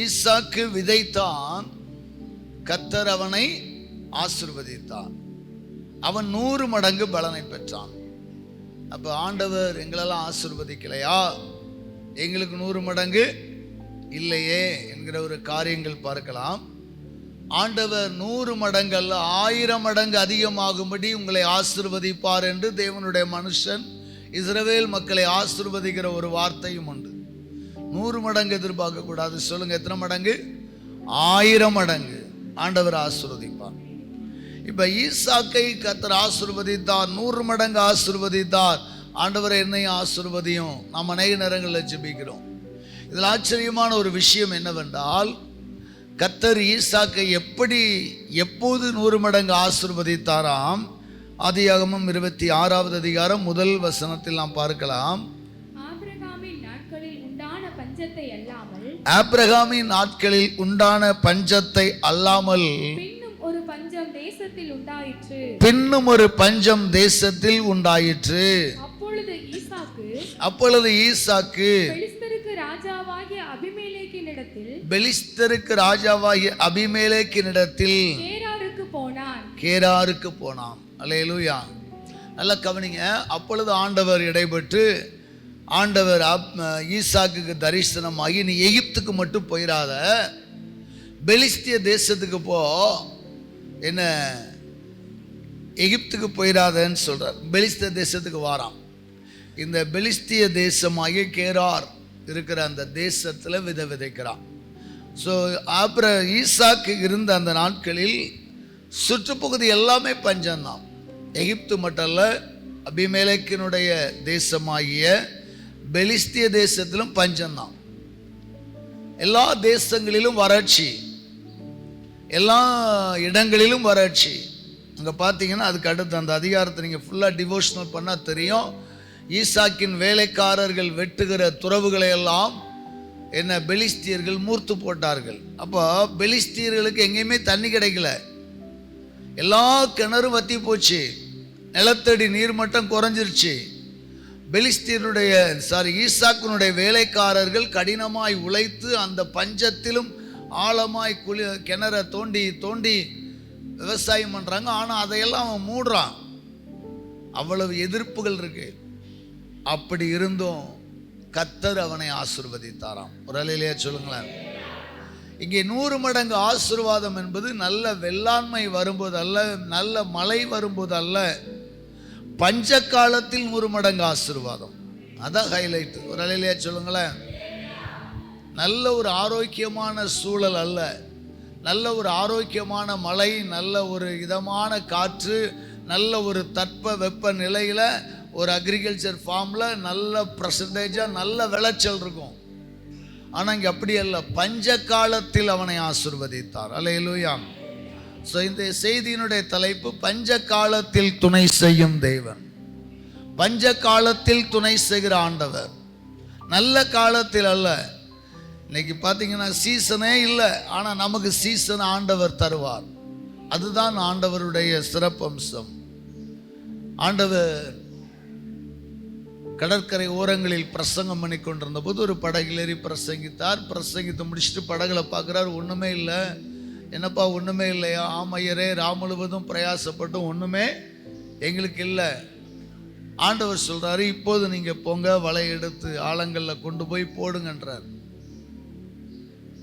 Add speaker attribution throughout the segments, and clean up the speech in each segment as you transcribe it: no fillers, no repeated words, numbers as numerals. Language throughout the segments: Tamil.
Speaker 1: ஈசாக்கு விதைத்தான், கர்த்தர் அவனை ஆசீர்வதித்தார். அவன் 100 மடங்கு பலனை பெற்றான். அப்ப ஆண்டவர் எங்களெல்லாம் ஆசீர்வதிக்கலையா? எங்களுக்கு 100 மடங்கு இல்லையே என்கிற ஒரு காரியங்கள் பார்க்கலாம். ஆண்டவர் 100 மடங்கு அல்ல 1000 மடங்கு அதிகமாகும்படி உங்களை ஆசீர்வதிப்பார் என்று தேவனுடைய மனுஷன் இஸ்ரவேல் மக்களை ஆசீர்வதிக்கிற ஒரு வார்த்தையும் உண்டு. 100 மடங்கு எதிர்பார்க்க கூடாது. சொல்லுங்க, எத்தனை மடங்கு? 1000 மடங்கு ஆண்டவர் ஆசீர்வதிப்பார். இப்ப ஈசாக்கை கர்த்தர் ஆசீர்வதித்தார், 100 மடங்கு ஆசீர்வதித்தார். ஆண்டவர் என்னையும் ஆசீர்வதியும் நாம் அநேக நேரங்களில் ஜெபிக்கிறோம். இதில் ஆச்சரியமான ஒரு விஷயம் என்னவென்றால், கர்த்தர் ஈசாக்கை எப்போது 100 மடங்கு ஆசீர்வதித்தாராம்? ஆதியாகமம் 26வது அதிகாரம் 1 வசனத்தில் நாம் பார்க்கலாம். ஆபிரகாமின் நாட்களில் உண்டான பஞ்சத்தை அல்லாமல் பின்னும் ஒரு பஞ்சம் தேசத்தில் உண்டாயிற்று. அப்பொழுது ஈசாக்கு பெலிஸ்தருக்கு ராஜாவாகிய அபிமெலேக்கினிடத்தில் கேராருக்கு போனான். அல்லேலூயா. நல்லா கவனிங்க. அப்பொழுது ஆண்டவர் இடைபெற்று ஆண்டவர் ஈசாக்குக்கு தரிசனமாகி, நீ எகிப்துக்கு மட்டும் போயிடாத, பெலிஸ்திய தேசத்துக்கு போ. என்ன, எகிப்துக்கு போயிடாதன்னு சொல்றார். பெலிஸ்திய தேசத்துக்கு வாராம். இந்த பெலிஸ்திய தேசமாகிய கேரார் இருக்கிற அந்த தேசத்தில் விதைக்கிறான். ஸோ ஈசாக்கு இருந்த அந்த நாட்களில் சுற்றுப்பகுதி எல்லாமே பஞ்சம்தான். எகிப்து மட்டும் அல்ல, அபிமெலேக்கினுடைய தேசமாகிய பெலிஸ்திய தேசத்திலும் பஞ்சம்தான். எல்லா தேசங்களிலும் வறட்சி, எல்லா இடங்களிலும் வறட்சி. அங்கே பார்த்தீங்கன்னா அதுக்கு அடுத்து அந்த அதிகாரத்தை நீங்கள் ஃபுல்லாக டிவோஷனல் பண்ணால் தெரியும். ஈசாக்கின் வேலைக்காரர்கள் வெட்டுகிற துறவுகளை எல்லாம் என்ன பெலிஸ்தியர்கள் மூர்த்து போட்டார்கள். அப்போ பெலிஸ்தியர்களுக்கு எங்கேயுமே தண்ணி கிடைக்கல, எல்லா கிணறும் வத்தி போச்சு, நிலத்தடி நீர்மட்டம் குறைஞ்சிருச்சு. ஈசாக்கினுடைய வேலைக்காரர்கள் கடினமாய் உழைத்து அந்த பஞ்சத்திலும் ஆழமாய் கிணற தோண்டி தோண்டி விவசாயம் பண்றாங்க. ஆனா அதையெல்லாம் அவன் மூடுறான், அவ்வளவு எதிர்ப்புகள் இருக்கு. அப்படி இருந்தும் கர்த்தர் அவனை ஆசீர்வதித்தாராம். ஒரு அலையிலேயே சொல்லுங்களேன். இங்கே 100 மடங்கு ஆசீர்வாதம் என்பது நல்ல வெள்ளாண்மை வரும்போது அல்ல, நல்ல மழை வரும்போது அல்ல, பஞ்ச காலத்தில் 100 மடங்கு ஆசீர்வாதம். அதான் ஹைலைட். ஒரு அலையிலேயே சொல்லுங்களேன். நல்ல ஒரு ஆரோக்கியமான சூழல் அல்ல, நல்ல ஒரு ஆரோக்கியமான மழை, நல்ல ஒரு இதமான காற்று, நல்ல ஒரு தட்ப வெப்ப நிலையில் ஒரு அக்ரிகல்ச்சர் ஃபார்மில் நல்ல பர்சன்டேஜாக நல்ல விளைச்சல் இருக்கும். ஆனால் இங்கே அப்படி அல்ல, பஞ்ச காலத்தில் அவனை ஆசீர்வதித்தார். அல்லேலூயா. ஸோ இந்த செய்தியினுடைய தலைப்பு பஞ்ச காலத்தில் துணை செய்யும் தேவன். பஞ்ச காலத்தில் துணை செய்கிற ஆண்டவர், நல்ல காலத்தில் அல்ல. இன்னைக்கு பார்த்தீங்கன்னா சீசனே இல்லை, ஆனால் நமக்கு சீசன் ஆண்டவர் தருவார். அதுதான் ஆண்டவருடைய சிறப்பம்சம். ஆண்டவர் கடற்கரை ஓரங்களில் பிரசங்கம் பண்ணி கொண்டிருந்த போது ஒரு படகில் ஏறி பிரசங்கித்தார். பிரசங்கித்து முடிச்சுட்டு படகுல பார்க்குறார், ஒன்றுமே இல்லை. என்னப்பா ஒன்றுமே இல்லையா? ஆமையரே, முழுவதும் பிரயாசப்பட்டும் ஒன்றுமே எங்களுக்கு இல்லை. ஆண்டவர் சொல்கிறாரு, இப்போது நீங்கள் போங்க, வலை எடுத்து ஆழங்களில் கொண்டு போய் போடுங்கன்றார்.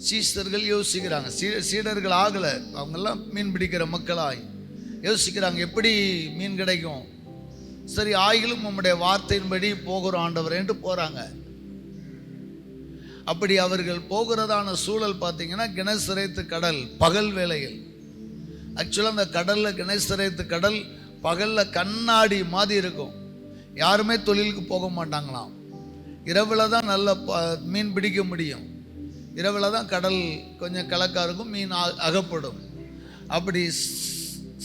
Speaker 1: சீஷர்கள் யோசிக்கிறாங்க, சீடர்கள் ஆகலை, அவங்கெல்லாம் மீன் பிடிக்கிற மக்களாய் யோசிக்கிறாங்க, எப்படி மீன் கிடைக்கும்? சரி ஆயிலும் உம்முடைய வார்த்தையின்படி போகிறோம் ஆண்டவர் என்று போறாங்க. அப்படி அவர்கள் போகிறதான சூழல் பார்த்தீங்கன்னா கெனசரேத்து கடல் பகல் வேளையில். ஆக்சுவலாக அந்த கடலில் கெனசரேத்து கடல் பகலில் கண்ணாடி மாதிரி இருக்கும். யாருமே தொழிலுக்கு போக மாட்டாங்களாம். இரவில் தான் நல்ல மீன் பிடிக்க முடியும். இரவில் தான் கடல் கொஞ்சம் கலக்காக இருக்கும், மீன் அகப்படும். அப்படி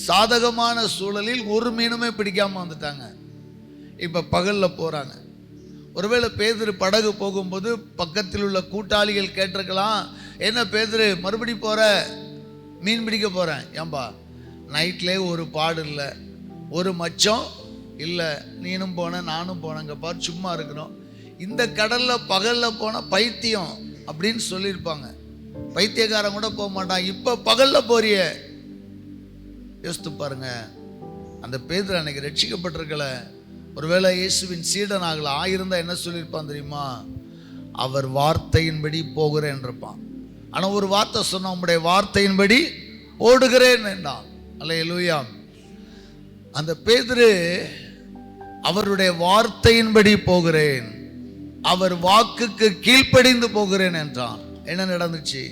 Speaker 1: சாதகமான சூழலில் ஒரு மீனுமே பிடிக்காமல் வந்துட்டாங்க. இப்போ பகலில் போகிறாங்க. ஒருவேளை பேதுரு படகு போகும்போது பக்கத்தில் உள்ள கூட்டாளிகள் கேட்டிருக்கலாம், என்ன பேதுரு மறுபடி போகிற, மீன் பிடிக்க போகிறேன். ஏன்பா நைட்லேயே ஒரு பாடு இல்லை, ஒரு மச்சம் இல்லை, நீனும் போன நானும் போனேங்க பார், சும்மா இருக்கிறோம். இந்த கடலில் பகலில் போனால் பைத்தியம் அப்படின்னு சொல்லியிருப்பாங்க. பைத்தியக்காரன் கூட போக மாட்டான். இப்போ பகலில் போறிய யோசித்து பாருங்க. அந்த பேதுரு அன்னைக்கு ரட்சிக்கப்பட்டிருக்கல, ஒருவேளை இயேசுவின் சீடன் ஆகல ஆயிருந்தா என்ன சொல்லியிருப்பான் தெரியுமா? அவர் வார்த்தையின்படி போகிறேன் இருப்பான். ஆனால் ஒரு வார்த்தை சொன்ன, உம்முடைய வார்த்தையின்படி ஓடுகிறேன் என்றான். அல்லேலூயா. அந்த பேதுரு அவருடைய வார்த்தையின்படி போகிறேன், அவர் வாக்குக்கு கீழ்ப்படிந்து போகிறேன் என்றான். என்ன நடந்துச்சு?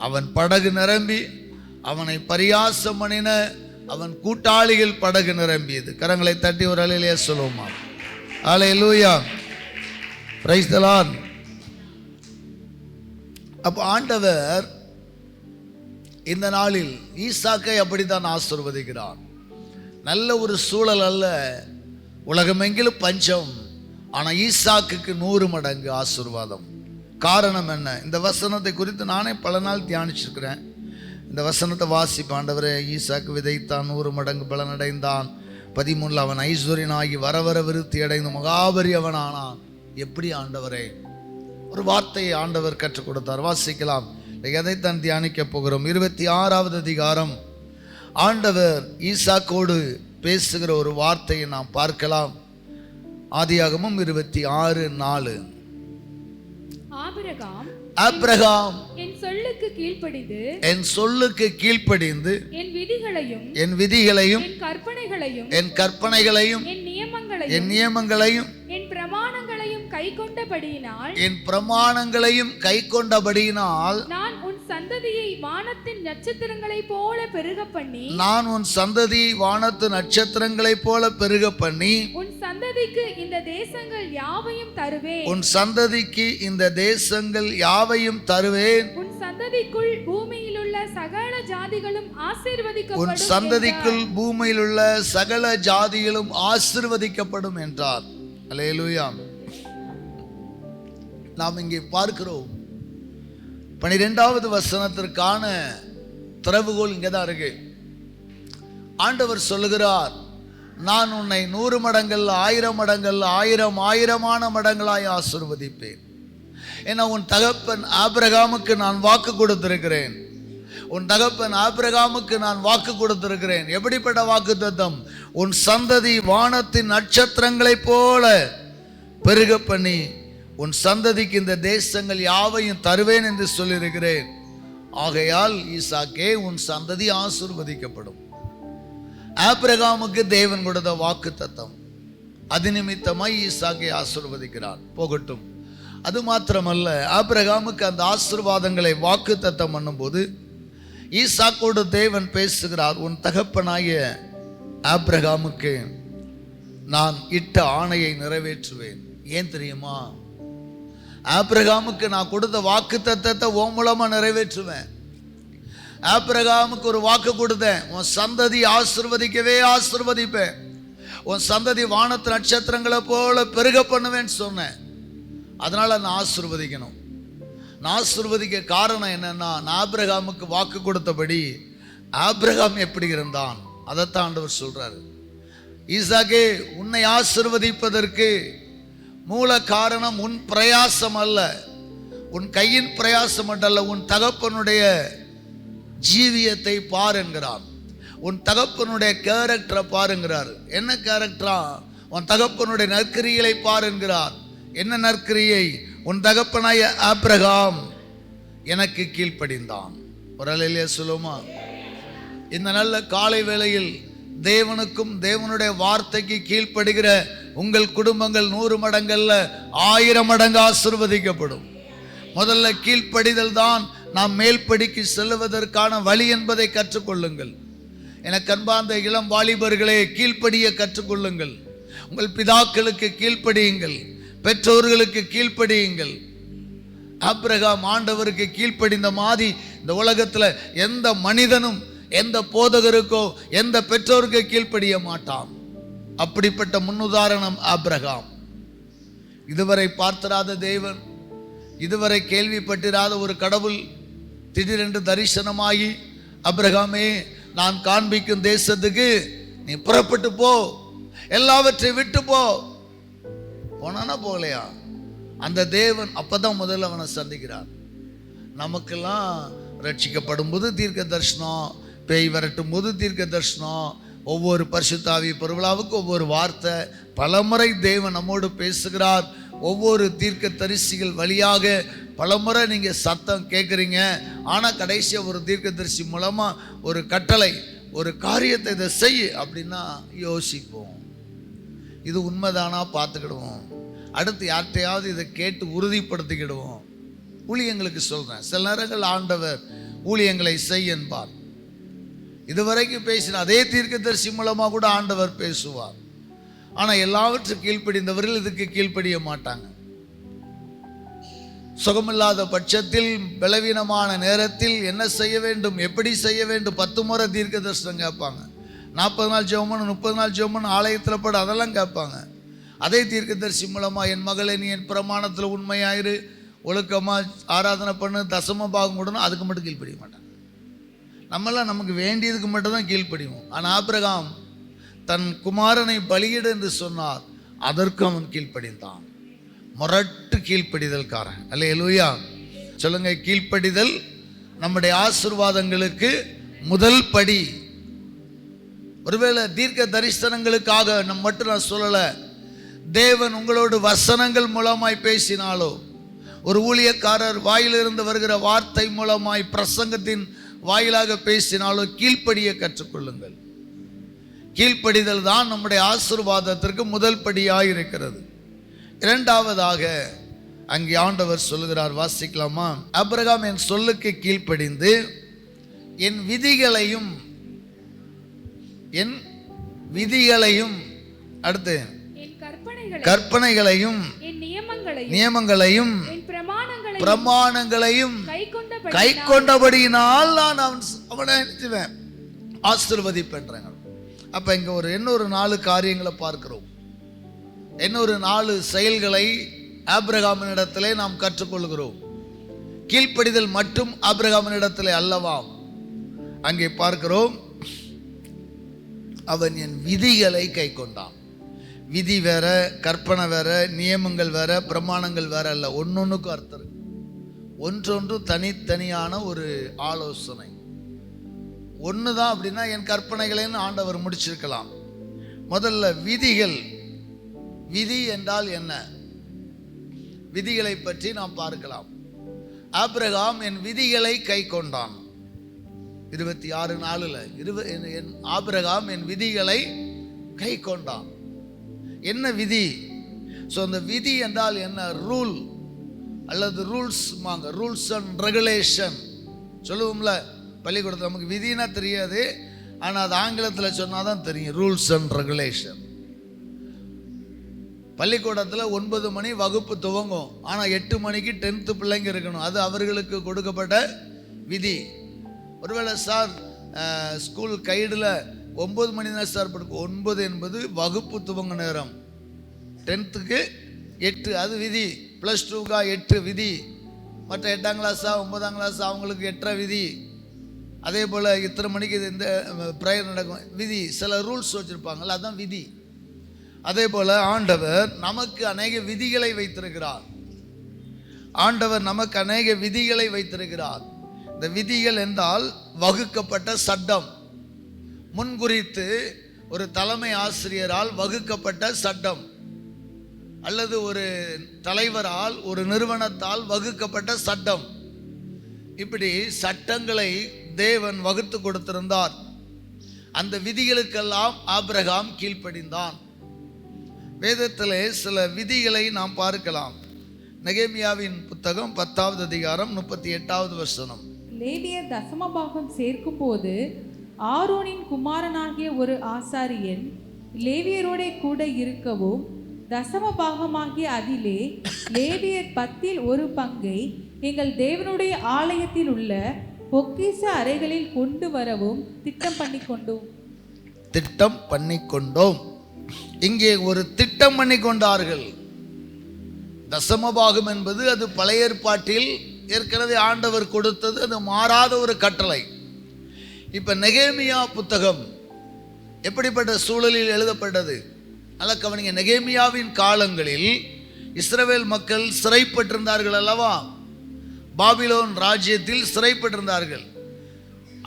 Speaker 1: அவன் படகு நிரம்பி அவனை பரியாசம் பண்ணின அவன் கூட்டாளிகள் படகு நிரம்பியது. கரங்களை தட்டி ஒரு அல்லேலூயா சொல்லுவோமா? அல்லேலூயா, பிரைஸ் தி லார்ட். அப்ப ஆண்டவர் இந்த நாளில் ஈசாக்கை அப்படித்தான் ஆசீர்வதிக்கிறார். நல்ல ஒரு சூழல் அல்ல, உலகமெங்கிலும் பஞ்சம், ஆனால் ஈசாக்குக்கு 100 மடங்கு ஆசீர்வாதம். காரணம் என்ன? இந்த வசனத்தை குறித்து நானே பல நாள் தியானிச்சிருக்கிறேன். இந்த வசனத்தை வாசிப்ப, ஆண்டவரே ஈசாக்கு விதைத்தான் 100 மடங்கு பலனடைந்தான், 13 அவன் ஐஸ்வர்யனாகி வர வர விருத்தி அடைந்து மகாபரியவனானான். எப்படி ஆண்டவரே? ஒரு வார்த்தையை ஆண்டவர் கற்றுக் கொடுத்தார். வாசிக்கலாம். எதைத்தான் தியானிக்க போகிறோம்? 26வது அதிகாரம். ஆண்டவர் ஈசாக்கோடு பேசுகிற ஒரு வார்த்தையை நாம் பார்க்கலாம். ஆதியாகமம் 26:4. ஆபிரகாம் என் சொல்லுக்கு கீழ்ப்படிந்து என் விதிகளையும் என் கற்பனைகளையும் என் நியமங்களையும் என் பிரமாணங்களையும் கைக்கொண்டபடியினால் நான் உன் சந்ததியை வானத்தின் நட்சத்திரங்களைப் போல பெருக பண்ணி உன் சந்ததிக்கு இந்த தேசங்கள் யாவையும் தருவேன். உன் சந்ததிக்குள் பூமியில் உள்ள சகல ஜாதிகளும் ஆசீர்வதிக்கப்படும் என்றார். அல்லேலூயா. நாம் இங்கே பார்க்கிறோம் 12வது வசனத்திற்கான திறவுகோல் இங்கதான் இருக்கு. ஆண்டவர் சொல்லுகிறார், நான் உன்னை 100 மடங்கள் 1000 மடங்கள் 1000 மடங்களாய் ஆசீர்வதிப்பேன். ஏன்னா உன் தகப்பன் ஆபிரகாமுக்கு நான் வாக்கு கொடுத்திருக்கிறேன். எப்படிப்பட்ட வாக்கு தத்தம்? உன் சந்ததி வானத்தின் நட்சத்திரங்களைப் போல பெருக பண்ணி உன் சந்ததிக்கு இந்த தேசங்கள் யாவையும் தருவேன் என்று சொல்லியிருக்கிறேன். ஆகையால் ஈசாக்கே, உன் சந்ததி ஆசீர்வதிக்கப்படும். ஆபிரகாமுக்கு தேவன் கொடுத்த வாக்கு தத்தம், அது நிமித்தமாய் ஈசாக்கை ஆசீர்வதிக்கிறார். போகட்டும். அது மாத்திரமல்ல, ஆபிரகாமுக்கு அந்த ஆசீர்வாதங்களை வாக்கு தத்தம் பண்ணும்போது ஈசாக்கோடு தேவன் பேசுகிறார். உன் தகப்பனாகிய ஆபிரகாமுக்கு நான் இட்ட ஆணையை நிறைவேற்றுவேன். ஏன் தெரியுமா? ஆபிரகாமுக்கு நான் கொடுத்த வாக்கு தத்தத்தை உன் மூலமா நிறைவேற்றுவேன். ஆபிரகாமுக்கு ஒரு வாக்கு கொடுத்தேன், உன் சந்ததி ஆசீர்வதிப்பேன், உன் சந்ததி வானத்து நட்சத்திரங்களை போல பெருக பண்ணுவேன்னு சொன்னேன். அதனால நான் ஆசீர்வதிக்கணும். நான் ஆசீர்வதிக்க காரணம் என்னன்னா, நான் ஆபிரகாமுக்கு வாக்கு கொடுத்தபடி ஆபிரகாம் எப்படி இருந்தான் அதைத்தான் ஆண்டவர் சொல்றாரு. ஈசாக்கே, உன்னை ஆசீர்வதிப்பதற்கு மூல காரணம் உன் பிரயாசம் அல்ல, உன் கையின் பிரயாசம் அல்ல, உன் தகப்பனுடைய ஜீவியத்தை பார் என்கிறார். உன் தகப்பனுடைய கேரக்டரை பாருங்கிறார். என்ன கேரக்டரா? உன் தகப்பனுடைய நற்கிரிகளை பார் என்கிறார். என்ன நற்கிரியை? உன் தகப்பனாய ஆபிரகாம் எனக்கு கீழ்ப்படிந்தான். ஒரு அல்லேலூயா சொல்லுமா? இந்த நல்ல காலை வேளையில் தேவனுக்கும் தேவனுடைய வார்த்தைக்கு கீழ்ப்படுகிற உங்கள் குடும்பங்கள் 100 மடங்கல்ல 1000 மடங்கு ஆசீர்வதிக்கப்படும். முதல்ல கீழ்ப்படிதல் தான் நாம் மேல்படிக்கு செல்லுவதற்கான வழி என்பதை கற்றுக்கொள்ளுங்கள். எனக்கு அன்பார்ந்த இளம் வாலிபர்களே, கீழ்ப்படிய கற்றுக்கொள்ளுங்கள். உங்கள் பிதாக்களுக்கு கீழ்ப்படியுங்கள், பெற்றோர்களுக்கு கீழ்ப்படியுங்கள். ஆபிரகாம் ஆண்டவருக்கு கீழ்ப்படிந்த மாதிரி இந்த உலகத்தில் எந்த மனிதனும் எந்த போதகருக்கோ எந்த பெற்றோருக்கு கீழ்ப்படிய மாட்டான். அப்படிப்பட்ட முன்னுதாரணம் ஆபிரகாம். இதுவரை பார்த்திராத தேவன், இதுவரை கேள்விப்பட்டிராத ஒரு கடவுள் திடீரென்று தரிசனமாகி, ஆபிரகாமே, நான் காண்பிக்கும் தேசத்துக்கு நீ புறப்பட்டு போ, எல்லாவற்றையும் விட்டு போ. போனானா போகலையா? அந்த தேவன் அப்பதான் முதல்ல அவனை சந்திக்கிறார். நமக்கெல்லாம் ரட்சிக்கப்படும் போது தீர்க்க தரிசனம், பேய் வரட்டும் போது தீர்க்க தரிசனம், ஒவ்வொரு பரிசுத்தாவி பெருவிழாவுக்கு ஒவ்வொரு வார்த்தை, பலமுறை தேவன் நம்மோடு பேசுகிறார். ஒவ்வொரு தீர்க்க தரிசிகள் வழியாக பலமுறை நீங்கள் சத்தம் கேட்குறீங்க. ஆனால் கடைசியாக ஒரு தீர்க்க தரிசி மூலமாக ஒரு கட்டளை, ஒரு காரியத்தை இதை செய் அப்படின்னா யோசிப்போம். இது உண்மைதானா பார்த்துக்கிடுவோம். அடுத்து யார்கிட்டையாவது இதை கேட்டு உறுதிப்படுத்திக்கிடுவோம். ஊழியங்களுக்கு சொல்கிறேன், சில நேரங்கள் ஆண்டவர் ஊழியங்களை செய் என்பார். இதுவரைக்கும் பேசின அதே தீர்க்கதரிசி மூலமாக கூட ஆண்டவர் பேசுவார். ஆனால் எல்லாவற்றும் கீழ்ப்படிந்தவர்கள் இதுக்கு கீழ்ப்படிய மாட்டாங்க. சுகமில்லாத பட்சத்தில், பலவீனமான நேரத்தில் என்ன செய்ய வேண்டும், எப்படி செய்ய வேண்டும், 10 முறை தீர்க்க தரிசனம் கேட்பாங்க. 40 நாள் ஜெபம், 30 நாள் ஜெபம், ஆலயத்தில் பட அதெல்லாம் கேட்பாங்க. அதே தீர்க்கதரிசி மூலமாக என் மகளை நீ என் பிரமாணத்தில் உண்மையாயிரு, ஒழுக்கமாக ஆராதனை பண்ணு, தசம பாகம் கொடுணும், அதுக்கு மட்டும் கீழ்ப்படிய மாட்டாங்க. நம்மளாம் நமக்கு வேண்டியதுக்கு மட்டும் தான் கீழ்ப்படிவோம். ஆனால் ஆபிரகாம் தன் குமாரனை பலியிடு என்று சொன்னார், அதற்கு அவன் கீழ்ப்படிந்தான். முரட்டு கீழ்ப்படிதல்காரன். அல்லேலூயா சொல்லுங்க. கீழ்ப்படிதல் நம்முடைய ஆசீர்வாதங்களுக்கு முதல் படி. ஒருவேளை தீர்க்க தரிசனங்களுக்காக மட்டும் நான் சொல்லலை, தேவன் உங்களோடு வசனங்கள் மூலமாய் பேசினாலோ, ஒரு ஊழியக்காரர் வாயிலிருந்து வருகிற வார்த்தை மூலமாய் பிரசங்கத்தின் வாயிலாக பேசினாலோ கீழ்ப்படிய கற்றுக்கொள்ளுங்கள். கீழ்ப்படிதல் தான் நம்முடைய ஆசீர்வாதத்திற்கு முதல் படியாக இருக்கிறது. இரண்டாவதாக அங்கே ஆண்டவர் சொல்லுகிறார், வாசிக்கலாமா? ஆபிரகாம் என் சொல்லுக்கு கீழ்ப்படிந்து என் விதிகளையும் அடுத்து கற்பனைகளையும் நியமங்களையும் பிரமாணங்களையும் கை கொண்டபடியினால் நான் அவனை ஆசீர்வதிப்பேன். அப்ப இங்க இன்னொரு 4 காரியங்களை பார்க்கிறோம். இன்னொரு 4 செயல்களை ஆபிரகாமினிடத்திலே நாம் கற்றுக்கொள்கிறோம். கீழ்ப்படிதல் மட்டும் ஆபிரகாமினிடத்திலே அல்லவாம். அங்கே பார்க்கிறோம், அவன் என் விதிகளை கை கொண்டான். விதி வேற, கற்பனை வேற, நியமங்கள் வேற, பிரமாணங்கள் வேற அல்ல. ஒன்னொன்னுக்கும் அர்த்தம் இருக்கு. ஒன்றொன்று தனித்தனியான ஒரு ஆலோசனை. ஒண்ணுதான் அப்படின்னா என் கற்பனைகளைன்னு ஆண்டவர் முடிச்சிருக்கலாம். முதல்ல விதிகள். விதி என்றால் என்ன? விதிகளை பற்றி நாம் பார்க்கலாம். ஆபிரகாம் என் விதிகளை கை கொண்டான். 26:4 ஆபிரகாம் என் விதிகளை கை கொண்டான். என்ன விதி? ஸோ அந்த விதி என்றால் என்ன? ரூல் அல்லது ரூல்ஸ். ரூல்ஸ் அண்ட் ரெகுலேஷன் சொல்லுவோம்ல பள்ளிக்கூடத்தில். நமக்கு விதினா தெரியாது, ஆனால் அது ஆங்கிலத்தில் சொன்னால் தான் தெரியும். Rules and regulation. பள்ளிக்கூடத்தில் 9 மணி வகுப்பு துவங்கும், ஆனால் 8 மணிக்கு 10th பிள்ளைங்க இருக்கணும். அது அவர்களுக்கு கொடுக்கப்பட்ட விதி. ஒருவேளை சார் ஸ்கூல் கைடில் 9 மணி தான் சார் படுக்கும். 9 என்பது வகுப்பு துவங்க நேரம். 10th 8 அது விதி. +2 8 விதி. மற்ற 8ஆம் கிளாஸா 9ஆம் கிளாஸ் அவங்களுக்கு 8 விதி. அதே போல் இத்தனை மணிக்கு இந்த ப்ரேயர் நடக்கும் விதி. சில ரூல்ஸ் வச்சுருப்பாங்கள்ல, அதுதான் விதி. அதே போல் ஆண்டவர் நமக்கு அநேக விதிகளை வைத்திருக்கிறார். ஆண்டவர் நமக்கு அநேக விதிகளை வைத்திருக்கிறார். இந்த விதிகள் என்றால் வகுக்கப்பட்ட சட்டம். முன்குறித்து ஒரு தலைமை ஆசிரியரால் வகுக்கப்பட்ட சட்டம், அல்லது ஒரு தலைவரால் ஒரு நிறுவனத்தால் வகுக்கப்பட்ட சட்டம். இப்படி சட்டங்களை தேவன் வகுத்து கொடுத்திருந்தார். அந்த விதிகளுக்கெல்லாம் ஆபிரகாம் கீழ்ப்படிந்தான். வேதத்திலே சில விதிகளை நாம் பார்க்கலாம். நெகேமியாவின் புத்தகம் 10வது அதிகாரம் 38வது வசனம்.
Speaker 2: லேவியர் தசமபாகம் சேர்க்கும் போது ஆரோனின் குமாரனாகிய ஒரு ஆசாரியன் லேவியரோட கூட இருக்கவும் தசமபாகமாகிய அதிலே லேவியர் 10ல் ஒரு பங்கை எங்கள் தேவனுடைய ஆலயத்தில் உள்ள பொக்கிஷ அறைகளில் கொண்டு வரவும் திட்டம் பண்ணிக்கொண்டோம். இங்கே ஒரு திட்டம் பண்ணி கொண்டார்கள். தசமபாகம் என்பது அது பழைய ஏற்பாட்டில் ஏற்கனவே ஆண்டவர் கொடுத்தது, அது மாறாத ஒரு கட்டளை. இப்ப நெகேமியா புத்தகம் எப்படிப்பட்ட சூழலில் எழுதப்பட்டது? நல்ல கவனிங்க. நெகேமியாவின் காலங்களில் இஸ்ரவேல் மக்கள் சிறைப்பட்டிருந்தார்கள் அல்லவா? பாபிலோன் ராஜ்யத்தில் சிறைப்பட்டிருந்தார்கள்.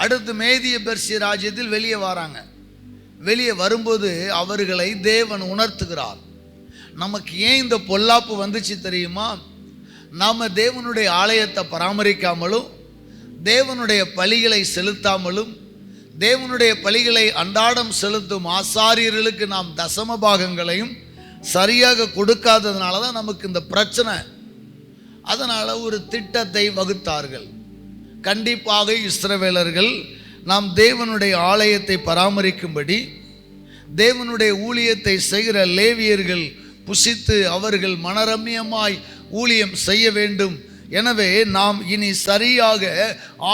Speaker 2: அடுத்து மேதிய பெர்சிய ராஜ்யத்தில் வெளியே வராங்க. வெளியே வரும்போது அவர்களை தேவன் உணர்த்துகிறார். நமக்கு ஏன் இந்த பொல்லாப்பு வந்துச்சு தெரியுமா? நாம தேவனுடைய ஆலயத்தை பராமரிக்காமலும் தேவனுடைய பலிகளை செலுத்தாமலும் தேவனுடைய பலிகளை அன்றாடம் செலுத்தும் ஆசாரியர்களுக்கு நாம் தசம பாகங்களையும் சரியாக கொடுக்காததுனால தான் நமக்கு இந்த பிரச்சனை. அதனால் ஒரு திட்டத்தை வகுத்தார்கள். கண்டிப்பாக இஸ்ரவேலர்கள் நாம் தேவனுடைய ஆலயத்தை பராமரிக்கும்படி தேவனுடைய ஊழியத்தை செய்கிற லேவியர்கள் புசித்து அவர்கள் மனரம்யமாய் ஊழியம் செய்ய வேண்டும். எனவே நாம் இனி சரியாக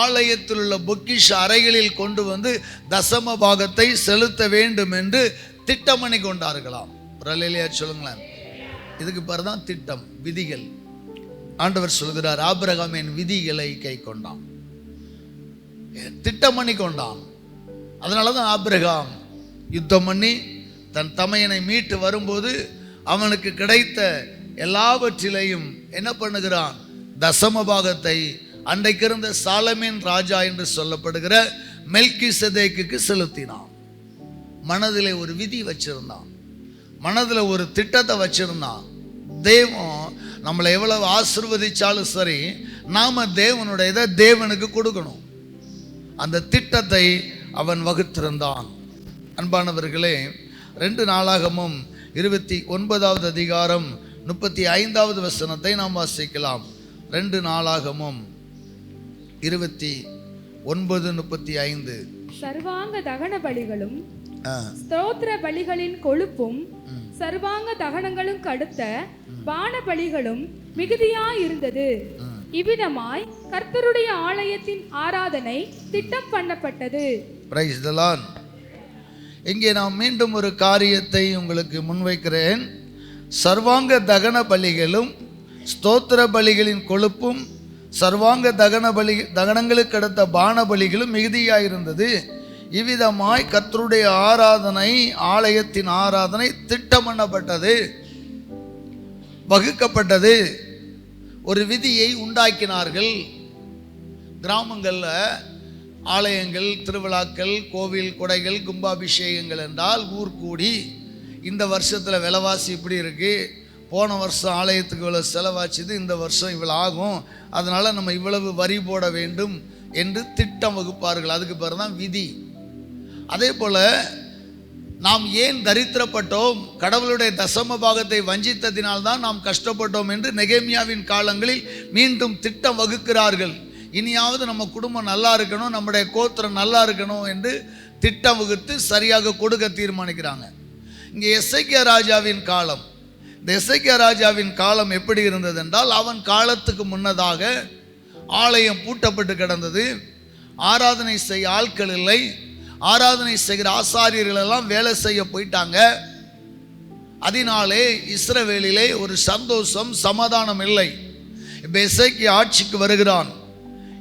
Speaker 2: ஆலயத்தில் உள்ள பொக்கிஷ அறைகளில் கொண்டு வந்து தசம பாகத்தை செலுத்த வேண்டும் என்று திட்டம் பண்ணி கொண்டார்களாம். சொல்லுங்களேன். இதுக்கு பேர் தான் திட்டம், விதிகள். ஆண்டவர் சொல்கிறார், ஆபிரகாம் என் விதிகளை கை கொண்டான், திட்டம் பண்ணி கொண்டான். அதனாலதான் ஆபிரகாம் யுத்தம் பண்ணி தன் தமையனை மீட்டு வரும்போது அவனுக்கு கிடைத்த எல்லாவற்றிலையும் என்ன பண்ணுகிறான்? தசம பாகத்தை அன்றைக்கு இருந்த சாலமேன் ராஜா என்று சொல்லப்படுகிற மெல்கிசேதேக்குக்கு செலுத்தினான். மனதில் ஒரு விதி வச்சிருந்தான், மனதில் ஒரு திட்டத்தை வச்சிருந்தான். தேவன் நம்மளை எவ்வளவு ஆசீர்வதிச்சாலும் சரி, நாம தேவனுடைய தேவனுக்கு கொடுக்கணும். அந்த திட்டத்தை அவன் வகுத்திருந்தான். அன்பானவர்களே, 2 நாளாகமும் 29வது அதிகாரம் 35வது வசனத்தை நாம் வாசிக்கலாம். 2 நாளாகமும் 29:35.
Speaker 3: சர்வாங்க தகன பலிகளும் ஸ்தோத்திர பலிகளின் கொழுப்பும் சர்வாங்க தகனங்களும் கடுத்த பான பலிகளும் மிகுதியாயிருந்தது. இவ்விதமாய் கர்த்தருடைய ஆலயத்தின் ஆராதனை திட்டம் பண்ணப்பட்டது.
Speaker 1: Praise the Lord. இங்கே நான் மீண்டும் ஒரு காரியத்தை உங்களுக்கு முன்வைக்கிறேன். சர்வாங்க தகன பலிகளும் ஸ்தோத்திர பலிகளின் கொழுப்பும் சர்வாங்க தகனங்களுக்கு அடுத்த பான பலிகளும் மிகுதியாயிருந்தது. இவ்விதமாய் கர்த்தருடைய ஆராதனை, ஆலயத்தின் ஆராதனை திட்டம் பண்ணப்பட்டது, வகுக்கப்பட்டது. ஒரு விதியை உண்டாக்கினார்கள். கிராமங்களில் ஆலயங்கள், திருவிழாக்கள், கோவில் கொடைகள், கும்பாபிஷேகங்கள் என்றால் ஊர் கூடி இந்த வருஷத்தில் விலைவாசி இப்படி இருக்குது, போன வருஷம் ஆலயத்துக்கு இவ்வளோ செலவாச்சுது, இந்த வருஷம் இவ்வளோ ஆகும், அதனால் நம்ம இவ்வளவு வரி போட வேண்டும் என்று திட்டம் வகுப்பார்கள். அதுக்கு பேர் தான் விதி. அதே போல் நாம் ஏன் தரித்திரப்பட்டோம், கடவுளுடைய தசம பாகத்தை வஞ்சித்ததினால்தான் நாம் கஷ்டப்பட்டோம் என்று நெகேமியாவின் காலங்களில் மீண்டும் திட்டம் வகுக்கிறார்கள். இனியாவது நம்ம குடும்பம் நல்லா இருக்கணும், நம்முடைய கோத்திரம் நல்லா இருக்கணும் என்று திட்டம் வகுத்து சரியாக கொடுக்க தீர்மானிக்கிறாங்க. இங்கே எசேக்கியா ராஜாவின் காலம். இந்த எசேக்கியா ராஜாவின் காலம் எப்படி இருந்தது என்றால், அவன் காலத்துக்கு முன்னதாக ஆலயம் பூட்டப்பட்டு கிடந்தது, ஆராதனை செய்ய ஆட்கள் இல்லை, ஆராதனை செய்கிற ஆசாரியர்கள் எல்லாம் வேலை செய்ய போயிட்டாங்க. அதனாலே இஸ்ரவேலிலே ஒரு சந்தோஷம், சமாதானம் இல்லை. இப்போ எசேக்கியா ஆட்சிக்கு வருகிறான்.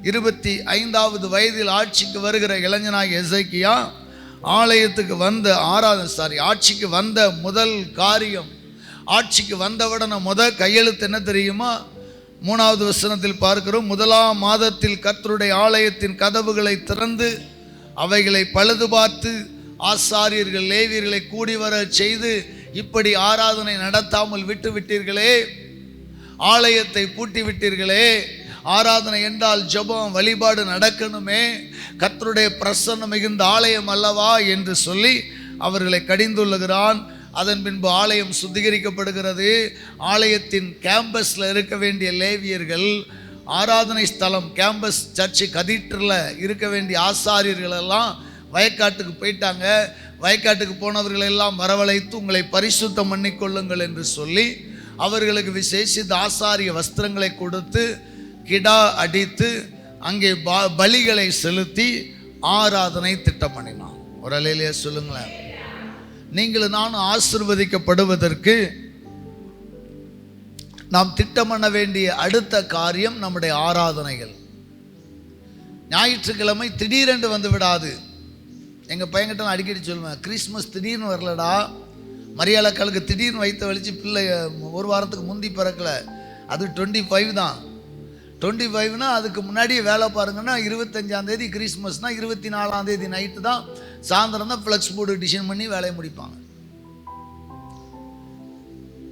Speaker 1: 25வது வயதில் ஆட்சிக்கு வருகிற இளைஞனாக எசேக்கியா ஆலயத்துக்கு வந்த ஆட்சிக்கு வந்த முதல் காரியம், ஆட்சிக்கு வந்தவுடனே கையெழுத்து என்ன தெரியுமா? 3வது வசனத்தில் பார்க்கிறோம். 1ஆம் மாதத்தில் கர்த்தருடைய ஆலயத்தின் கதவுகளை திறந்து அவைகளை பழுது பார்த்து ஆசாரியர்கள் லேவியர்களை கூடி வர செய்து இப்படி ஆராதனை நடத்தாமல் விட்டு விட்டீர்களே, ஆலயத்தை பூட்டி விட்டீர்களே, ஆராதனை என்றால் ஜெபம் வழிபாடு நடக்கணுமே, கர்த்தருடைய பிரசன்னம் மிகுந்த ஆலயம் அல்லவா என்று சொல்லி அவர்களை கடிந்துள்ளுகிறான். அதன் பின்பு ஆலயம் சுத்திகரிக்கப்படுகிறது. ஆலயத்தின் கேம்பஸில் இருக்க வேண்டிய லேவியர்கள், ஆராதனை ஸ்தலம் கேம்பஸ் சர்ச்சு கதீட்ரலில் இருக்க வேண்டிய ஆசாரியர்கள் எல்லாம் வயக்காட்டுக்கு போயிட்டாங்க. வயக்காட்டுக்கு போனவர்களெல்லாம் வரவழைத்து உங்களை பரிசுத்தம் பண்ணிக்கொள்ளுங்கள் என்று சொல்லி அவர்களுக்கு விசேஷித்த ஆசாரிய வஸ்திரங்களை கொடுத்து கிடா அடித்து அங்கே பலிகளை செலுத்தி ஆராதனை திட்டம் பண்ணினான். ஒரு அலையிலேயே சொல்லுங்களேன். நீங்கள் நானும் ஆசீர்வதிக்கப்படுவதற்கு நாம் திட்டம் பண்ண வேண்டிய அடுத்த காரியம் நம்முடைய ஆராதனைகள். ஞாயிற்றுக்கிழமை திடீரென்று வந்து விடாது. எங்கள் பையன்கிட்ட நான் அடிக்கடி சொல்லுவேன், கிறிஸ்மஸ் திடீர்னு வரலடா, மரியாதைக்காலுக்கு திடீர்னு வைத்த வலிச்சு பிள்ளை ஒரு வாரத்துக்கு முந்தி பிறக்கலை, அது 25 தான். 25னா அதுக்கு முன்னாடியே வேலை பாருங்கன்னா 25ஆம் தேதி கிறிஸ்மஸ்னால் 24ஆம் தேதி நைட்டு தான் சாயந்தரம் தான் ஃப்ளெக்ஸ் போர்டு டிசைன் பண்ணி வேலையை முடிப்பாங்க.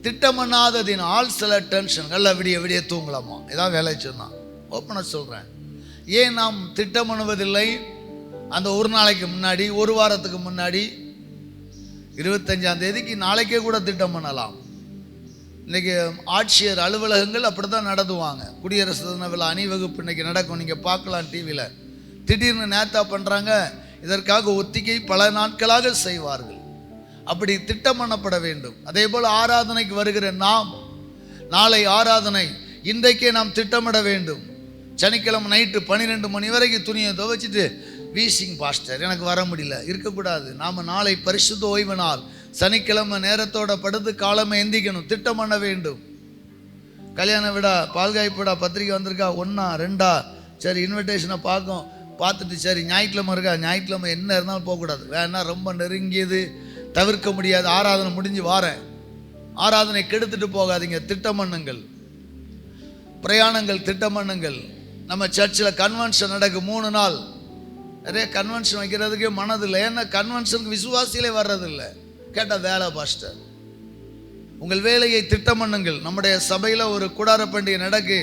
Speaker 1: திட்டம் பண்ணாததினால் சில டென்ஷன்கள் விடிய தூங்கலாமா, இதான் வேலை சொன்னான். ஓப்பனாக சொல்கிறேன். ஏன் நாம் திட்டம் பண்ணுவதில்லை? அந்த ஒரு நாளைக்கு முன்னாடி, ஒரு வாரத்துக்கு முன்னாடி, 25ஆம் தேதிக்கு நாளைக்கே கூட திட்டம் பண்ணலாம். இன்றைக்கி ஆட்சியர் அலுவலகங்கள் அப்படி தான் நடத்துவாங்க. குடியரசு தின விழா அணிவகுப்பு இன்றைக்கி நடக்கும், நீங்கள் பார்க்கலாம் டிவியில். திடீர்னு நேத்தா பண்ணுறாங்க, இதற்காக ஒத்திகை பல நாட்களாக செய்வார்கள். அப்படி திட்டம் பண்ணப்பட வேண்டும். அதே போல் ஆராதனைக்கு வருகிற நாம், நாளை ஆராதனை, இன்றைக்கே நாம் திட்டமிட வேண்டும். சனிக்கிழமை நைட்டு 12 மணி வரைக்கும் துணியை துவைச்சிட்டு வீசிங் பாஸ்டர் எனக்கு வர முடியல இருக்கக்கூடாது. நாம் நாளை பரிசுத்த ஓய்வு நாள், சனிக்கிழமை நேரத்தோட படுத்து காலமே எந்திக்கணும், திட்டம் பண்ண வேண்டும். கல்யாண விடா, பால்காய்ப்பு விடா பத்திரிக்கை வந்திருக்கா, 1 2 சரி இன்விடேஷனை பார்த்துட்டு சரி ஞாயிற்றுக்கிழமை இருக்கா, ஞாயிற்றுக்கிழமை என்ன இருந்தாலும் போகக்கூடாது. வேணா ரொம்ப நெருங்கியது, தவிர்க்க முடியாது, ஆராதனை முடிஞ்சு வாரேன், ஆராதனை கெடுத்துட்டு போகாதீங்க. திட்டம் பண்ணுங்கள். பிரயாணங்கள் திட்டம் பண்ணுங்கள். நம்ம சர்ச்சில் கன்வென்ஷன் நடக்கு 3 நாள். நிறைய கன்வென்ஷன் வைக்கிறதுக்கே மனதில்லை. ஏன்னா கன்வென்ஷனுக்கு விசுவாசியிலே வர்றதில்லை. கேட்டால் வேலை பாஸ்டர். உங்கள் வேலையை திட்டம் பண்ணுங்கள். நம்முடைய சபையில் ஒரு கூடார பண்டிகை நடக்கு.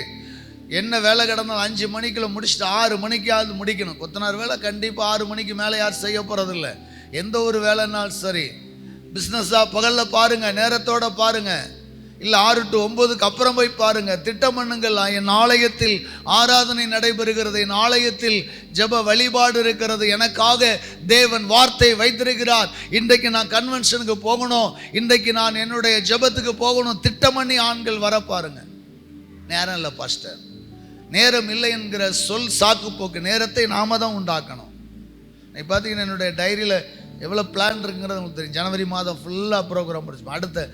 Speaker 1: என்ன வேலை கிடந்தாலும் 5 மணிக்குள்ள முடிச்சுட்டு 6 மணிக்காவது முடிக்கணும். கொத்தனார் வேலை கண்டிப்பாக 6 மணிக்கு மேலே யார் செய்ய போகிறதில்ல. எந்த ஒரு வேலைனாலும் சரி, பிஸ்னஸாக பகலில் பாருங்கள், நேரத்தோடு பாருங்கள், இல்லை 6 to 9க்கு அப்புறம் போய் பாருங்கள். திட்டம் பண்ணுங்கள். என் ஆலயத்தில் ஆராதனை நடைபெறுகிறது, என் ஆலயத்தில் ஜெப வழிபாடு இருக்கிறது, எனக்காக தேவன் வார்த்தை வைத்திருக்கிறார், இன்றைக்கு நான் கன்வென்ஷனுக்கு போகணும், இன்றைக்கு நான் என்னுடைய ஜெபத்துக்கு போகணும். திட்டம் பண்ணி ஆண்கள் வர பாருங்க. நேரம் இல்லை பாஸ்டர், நேரம் இல்லை என்கிற சொல் சாக்கு போக்கு. நேரத்தை நாம தான் உண்டாக்கணும். இன்னைக்கு பார்த்தீங்கன்னா என்னுடைய டைரியில் எவ்வளோ பிளான் இருக்குங்கிறது உங்களுக்கு தெரியும். ஜனவரி மாதம் ஃபுல்லாக ப்ரோக்ராம் முடிச்சுப்பேன். அடுத்த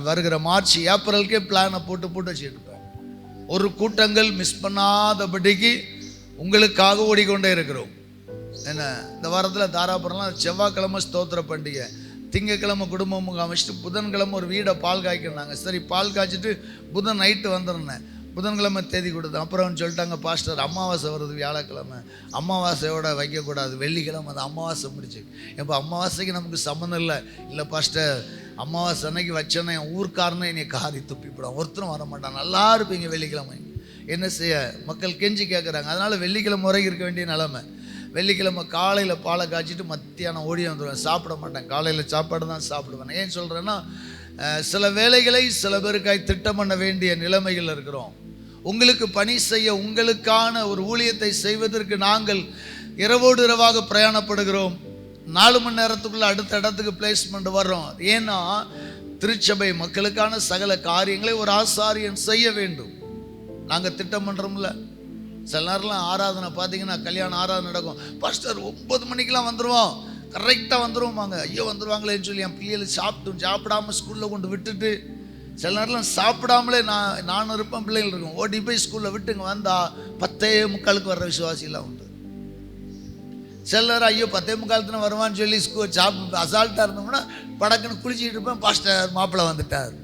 Speaker 1: வருகிற மார்ச் ஏப்ரலுக்கே பிளானை போட்டு வச்சுருப்பேன். ஒரு கூட்டங்கள் மிஸ் பண்ணாதபடிக்கு உங்களுக்காக ஓடிக்கொண்டே இருக்கிறோம். என்ன இந்த வாரத்தில் தாராபுரம்லாம் செவ்வாய்க்கிழமை ஸ்தோத்திர பண்டிகை, திங்கக்கிழமை குடும்பம் அமைச்சிட்டு புதன்கிழமை ஒரு வீடை பால் காய்க்கினாங்க. சரி பால் காய்ச்சிட்டு புதன் நைட்டு வந்துருந்தேன். புதன்கிழமை தேதி கொடுத்தேன். அப்புறம் சொல்லிட்டாங்க, பாஸ்டர் அமாவாசை வருது வியாழக்கிழமை, அமாவாசையோட வைக்கக்கூடாது, வெள்ளிக்கிழமை அது அமாவாசை முடிச்சு. இப்போ அமாவாசைக்கு நமக்கு சம்மந்தம் இல்லை பாஸ்டர், அமாவாசை அன்னைக்கு வச்சேன்னா என் ஊர்க்காரனே என்னை காரி துப்பிவிடும், ஒருத்தரும் வர மாட்டான், நல்லா இருப்பீங்க வெள்ளிக்கிழமை. என்ன செய்ய, மக்கள் கெஞ்சி கேட்குறாங்க. அதனால் வெள்ளிக்கிழமை வரைக்கும் இருக்க வேண்டிய நிலைமை. வெள்ளிக்கிழமை காலையில் பாலை காய்ச்சிட்டு மத்தியானம் ஓடி வந்துடுவேன். சாப்பிட மாட்டேன், காலையில் சாப்பாடு தான் சாப்பிடுவேன். ஏன் சொல்கிறேன்னா, சில வேலைகளை சில பேருக்காய் திட்டம் பண்ண வேண்டிய நிலைமைகள் இருக்கிறோம். உங்களுக்கு பணி செய்ய, உங்களுக்கான ஒரு ஊழியத்தை செய்வதற்கு நாங்கள் இரவோடு இரவாக பிரயாணப்படுகிறோம். 4 மணி நேரத்துக்குள்ள அடுத்த இடத்துக்கு பிளேஸ்மெண்ட் வர்றோம். ஏன்னா திருச்சபை மக்களுக்கான சகல காரியங்களை ஒரு ஆசாரியன் செய்ய வேண்டும். நாங்கள் திட்டம் பண்ணுறோம்ல. சில நேரம்லாம் ஆராதனை பார்த்தீங்கன்னா, கல்யாண ஆராதனை நடக்கும், பாஸ்டர் 9 மணிக்கெலாம் வந்துடுவோம், கரெக்டாக வந்துடுவோமாங்க. ஐயோ வந்துடுவாங்களேன்னு சொல்லி என் பிள்ளைகள் சாப்பிடாமல் ஸ்கூலில் கொண்டு விட்டுட்டு, சில நேரம்லாம் சாப்பிடாமலே நான் இருப்பேன், பிள்ளைகள் இருக்கும், ஓடி போய் ஸ்கூலில் விட்டுங்க வந்தால் 10:45 வர்ற விசுவாசிலாம் உண்டு. சில நேரம் ஐயோ 10:45 வருவான்னு சொல்லி அசால்ட்டாக இருந்தோம்னா படக்குன்னு குளிச்சுட்டு இருப்பேன், பாஸ்டர் மாப்பிள்ளை வந்துட்டார்.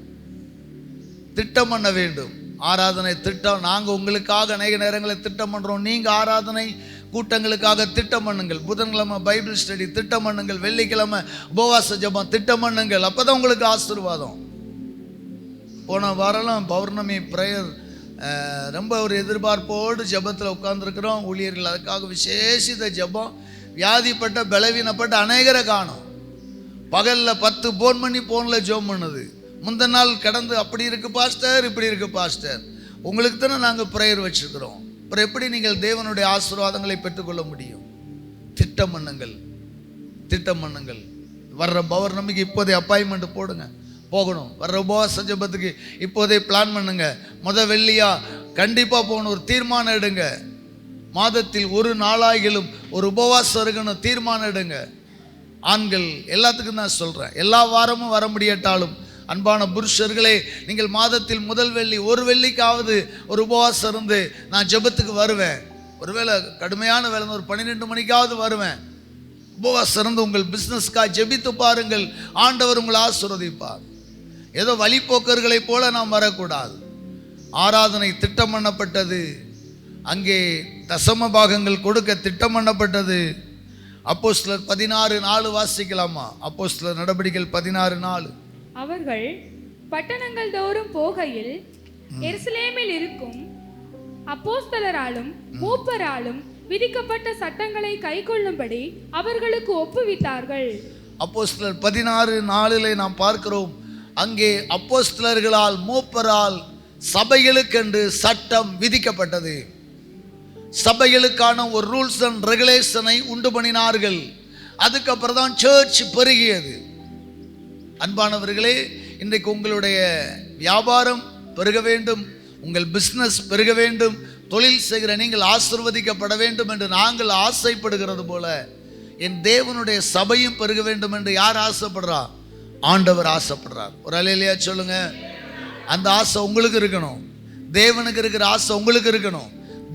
Speaker 1: திட்டம் பண்ண வேண்டும். ஆராதனை திட்டம். நாங்கள் உங்களுக்காக அநேக நேரங்களில் திட்டம் பண்ணுறோம். நீங்கள் ஆராதனை கூட்டங்களுக்காக திட்டம் பண்ணுங்கள். புதன்கிழமை பைபிள் ஸ்டடி திட்டம் பண்ணுங்கள். வெள்ளிக்கிழமை உபவாச ஜெபம் திட்டம் பண்ணுங்கள். அப்போ தான் உங்களுக்கு ஆசீர்வாதம். போன வாரம்லாம் பௌர்ணமி ப்ரேயர் ரொம்ப ஒரு எதிர்பார்ப்போடு ஜெபத்தில் உட்கார்ந்துருக்கிறோம். ஊழியர்கள் அதுக்காக விசேஷித்த ஜெபம். வியாதிப்பட்ட பலவீனப்பட்ட அநேகரை காணும். பகலில் 10 ஃபோன் பண்ணி ஃபோனில் ஜெபம் பண்ணுது. முந்தின நாள் கடந்து அப்படி இருக்கு பாஸ்டர், இப்படி இருக்கு பாஸ்டர். உங்களுக்கு தானே நாங்கள் ப்ரேயர் வச்சுருக்கிறோம். அப்புறம் எப்படி நீங்கள் தேவனுடைய ஆசீர்வாதங்களை பெற்றுக்கொள்ள முடியும்? திட்டம் பண்ணுங்கள், திட்டம் பண்ணுங்கள். வர்ற பௌர்ணமிக்கு இப்போதே அப்பாயின்மெண்ட் போடுங்க, போகணும். வர்ற உபவாச ஜெபத்துக்கு இப்போதே பிளான் பண்ணுங்க. வெள்ளியா கண்டிப்பாக போகணும். ஒரு தீர்மானம் எடுங்க. மாதத்தில் ஒரு நாளாகிலும் ஒரு உபவாசம் இருக்கணும், தீர்மானம் எடுங்க. ஆண்கள் எல்லாத்துக்கும் தான் சொல்கிறேன், எல்லா வாரமும் வர முடியாட்டாலும் அன்பான புருஷர்களே, நீங்கள் மாதத்தில் முதல் வெள்ளி ஒரு வெள்ளிக்காவது ஒரு உபவாசம் இருந்து நான் ஜெபத்துக்கு வருவேன். ஒருவேளை கடுமையான வேலை ஒரு 12 மணிக்காவது வருவேன். உபவாசம் இருந்து உங்கள் பிஸ்னஸ்க்காக ஜெபித்து பாருங்கள். ஆண்டவர் உங்களை ஆசீர்வதிப்பார். ஏதோ வழிபோக்கர்களை போல நாம் வரக்கூடாது. ஆராதனை திட்டம் பண்ணப்பட்டது. அங்கே தசம பாகங்கள் கொடுக்க திட்டம் பண்ணப்பட்டது. அப்போஸ்தலர் 16:4 வாசிக்கலாமா? அப்போஸ்தலர் நடபடிகள் 16:4.
Speaker 3: அவர்கள் பட்டணங்கள் தோறும் போகையில் எருசலேமில் இருக்கும் அப்போஸ்தலராலும் மூப்பராலும் விதிக்கப்பட்ட சட்டங்களை கைக்கொள்ளும்படி அவர்களுக்கு ஒப்புவித்தார்கள்.
Speaker 1: அப்போஸ்தலர் 16:4 நாம் பார்க்கிறோம். அங்கே அப்போஸ்தலர்களால் மூப்பரால் சபைகளுக்கென்று சட்டம் விதிக்கப்பட்டது. சபைகளுக்கான ஒரு ரூல்ஸ் அண்ட் ரெகுலேஷனை உண்டு பண்ணினார்கள். அதுக்கப்புறம் தான் சர்ச் பெருகியது. அன்பானவர்களே, இன்றைக்கு உங்களுடைய வியாபாரம் பெருக வேண்டும், உங்கள் பிஸ்னஸ் பெருக வேண்டும், தொழில் செய்கிற நீங்கள் ஆசீர்வதிக்கப்பட வேண்டும் என்று நாங்கள் ஆசைப்படுகிறது போல என் தேவனுடைய சபையும் பெருக வேண்டும் என்று யார் ஆசைப்படுறா? ஆண்டவர் ஆசைப்படுறார். ஒரு அல்லேலூயா சொல்லுங்க. அந்த ஆசை உங்களுக்கு இருக்கணும். தேவனுக்கு இருக்கிற ஆசை உங்களுக்கு இருக்கணும்.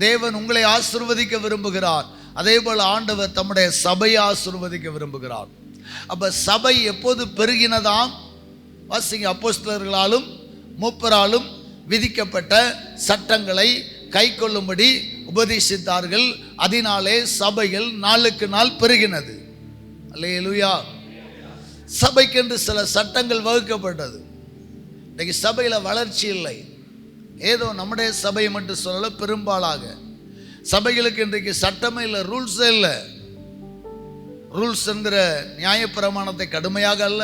Speaker 1: தேவன் உங்களை ஆசீர்வதிக்க விரும்புகிறார். அதே போல் ஆண்டவர் தம்முடைய சபையை ஆசீர்வதிக்க விரும்புகிறார். அப்போ சபை எப்போது பெருகினதாம்? வாசிங்க. அப்போஸ்தலர்களாலும் மூப்பராலும் விதிக்கப்பட்ட சட்டங்களை கை கொள்ளும்படி உபதேசித்தார்கள். அதனாலே சபைகள் நாளுக்கு நாள் பெருகினது. அல்லேலூயா. சபைக்கென்று சில சட்டங்கள் வகுக்கப்பட்டது. இன்றைக்கு சபையில் வளர்ச்சி இல்லை. ஏதோ நம்முடைய சபையை மட்டும் சொல்லல, பெரும்பாலாக சபைகளுக்கு இன்றைக்கு சட்டமே இல்லை, ரூல்ஸே இல்லை. ரூல்ஸ் என்கிற நியாயப்பிரமாணத்தை கடுமையாக அல்ல,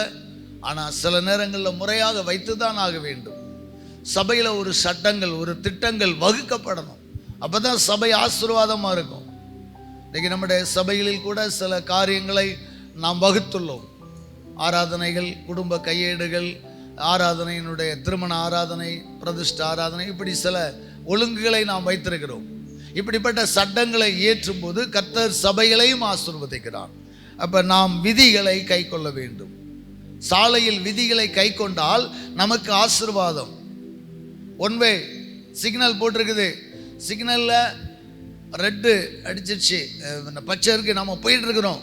Speaker 1: ஆனால் சில நேரங்களில் முறையாக வைத்து தான் ஆக வேண்டும். சபையில் ஒரு சட்டங்கள், ஒரு திட்டங்கள் வகுக்கப்படணும். அப்போ தான் சபை ஆசீர்வாதமாக இருக்கும். இன்றைக்கி நம்முடைய சபைகளில் கூட சில காரியங்களை நாம் வகுத்துள்ளோம். ஆராதனைகள், குடும்ப கையேடுகள், ஆராதனையினுடைய திருமண ஆராதனை, பிரதிஷ்ட ஆராதனை, இப்படி சில ஒழுங்குகளை நாம் வைத்திருக்கிறோம். இப்படிப்பட்ட சட்டங்களை ஏற்றும் போது கர்த்தர் சபைகளையும் ஆசீர்வதிக்கிறார். அப்போ நாம் விதிகளை கை கொள்ள வேண்டும். சாலையில் விதிகளை கை கொண்டால் நமக்கு ஆசீர்வாதம். ஒன்வே சிக்னல் போட்டிருக்குது, சிக்னலில் ரெட்டு அடிச்சிருச்சு, பச்சை இருக்குது, நம்ம போயிட்டு இருக்கிறோம்.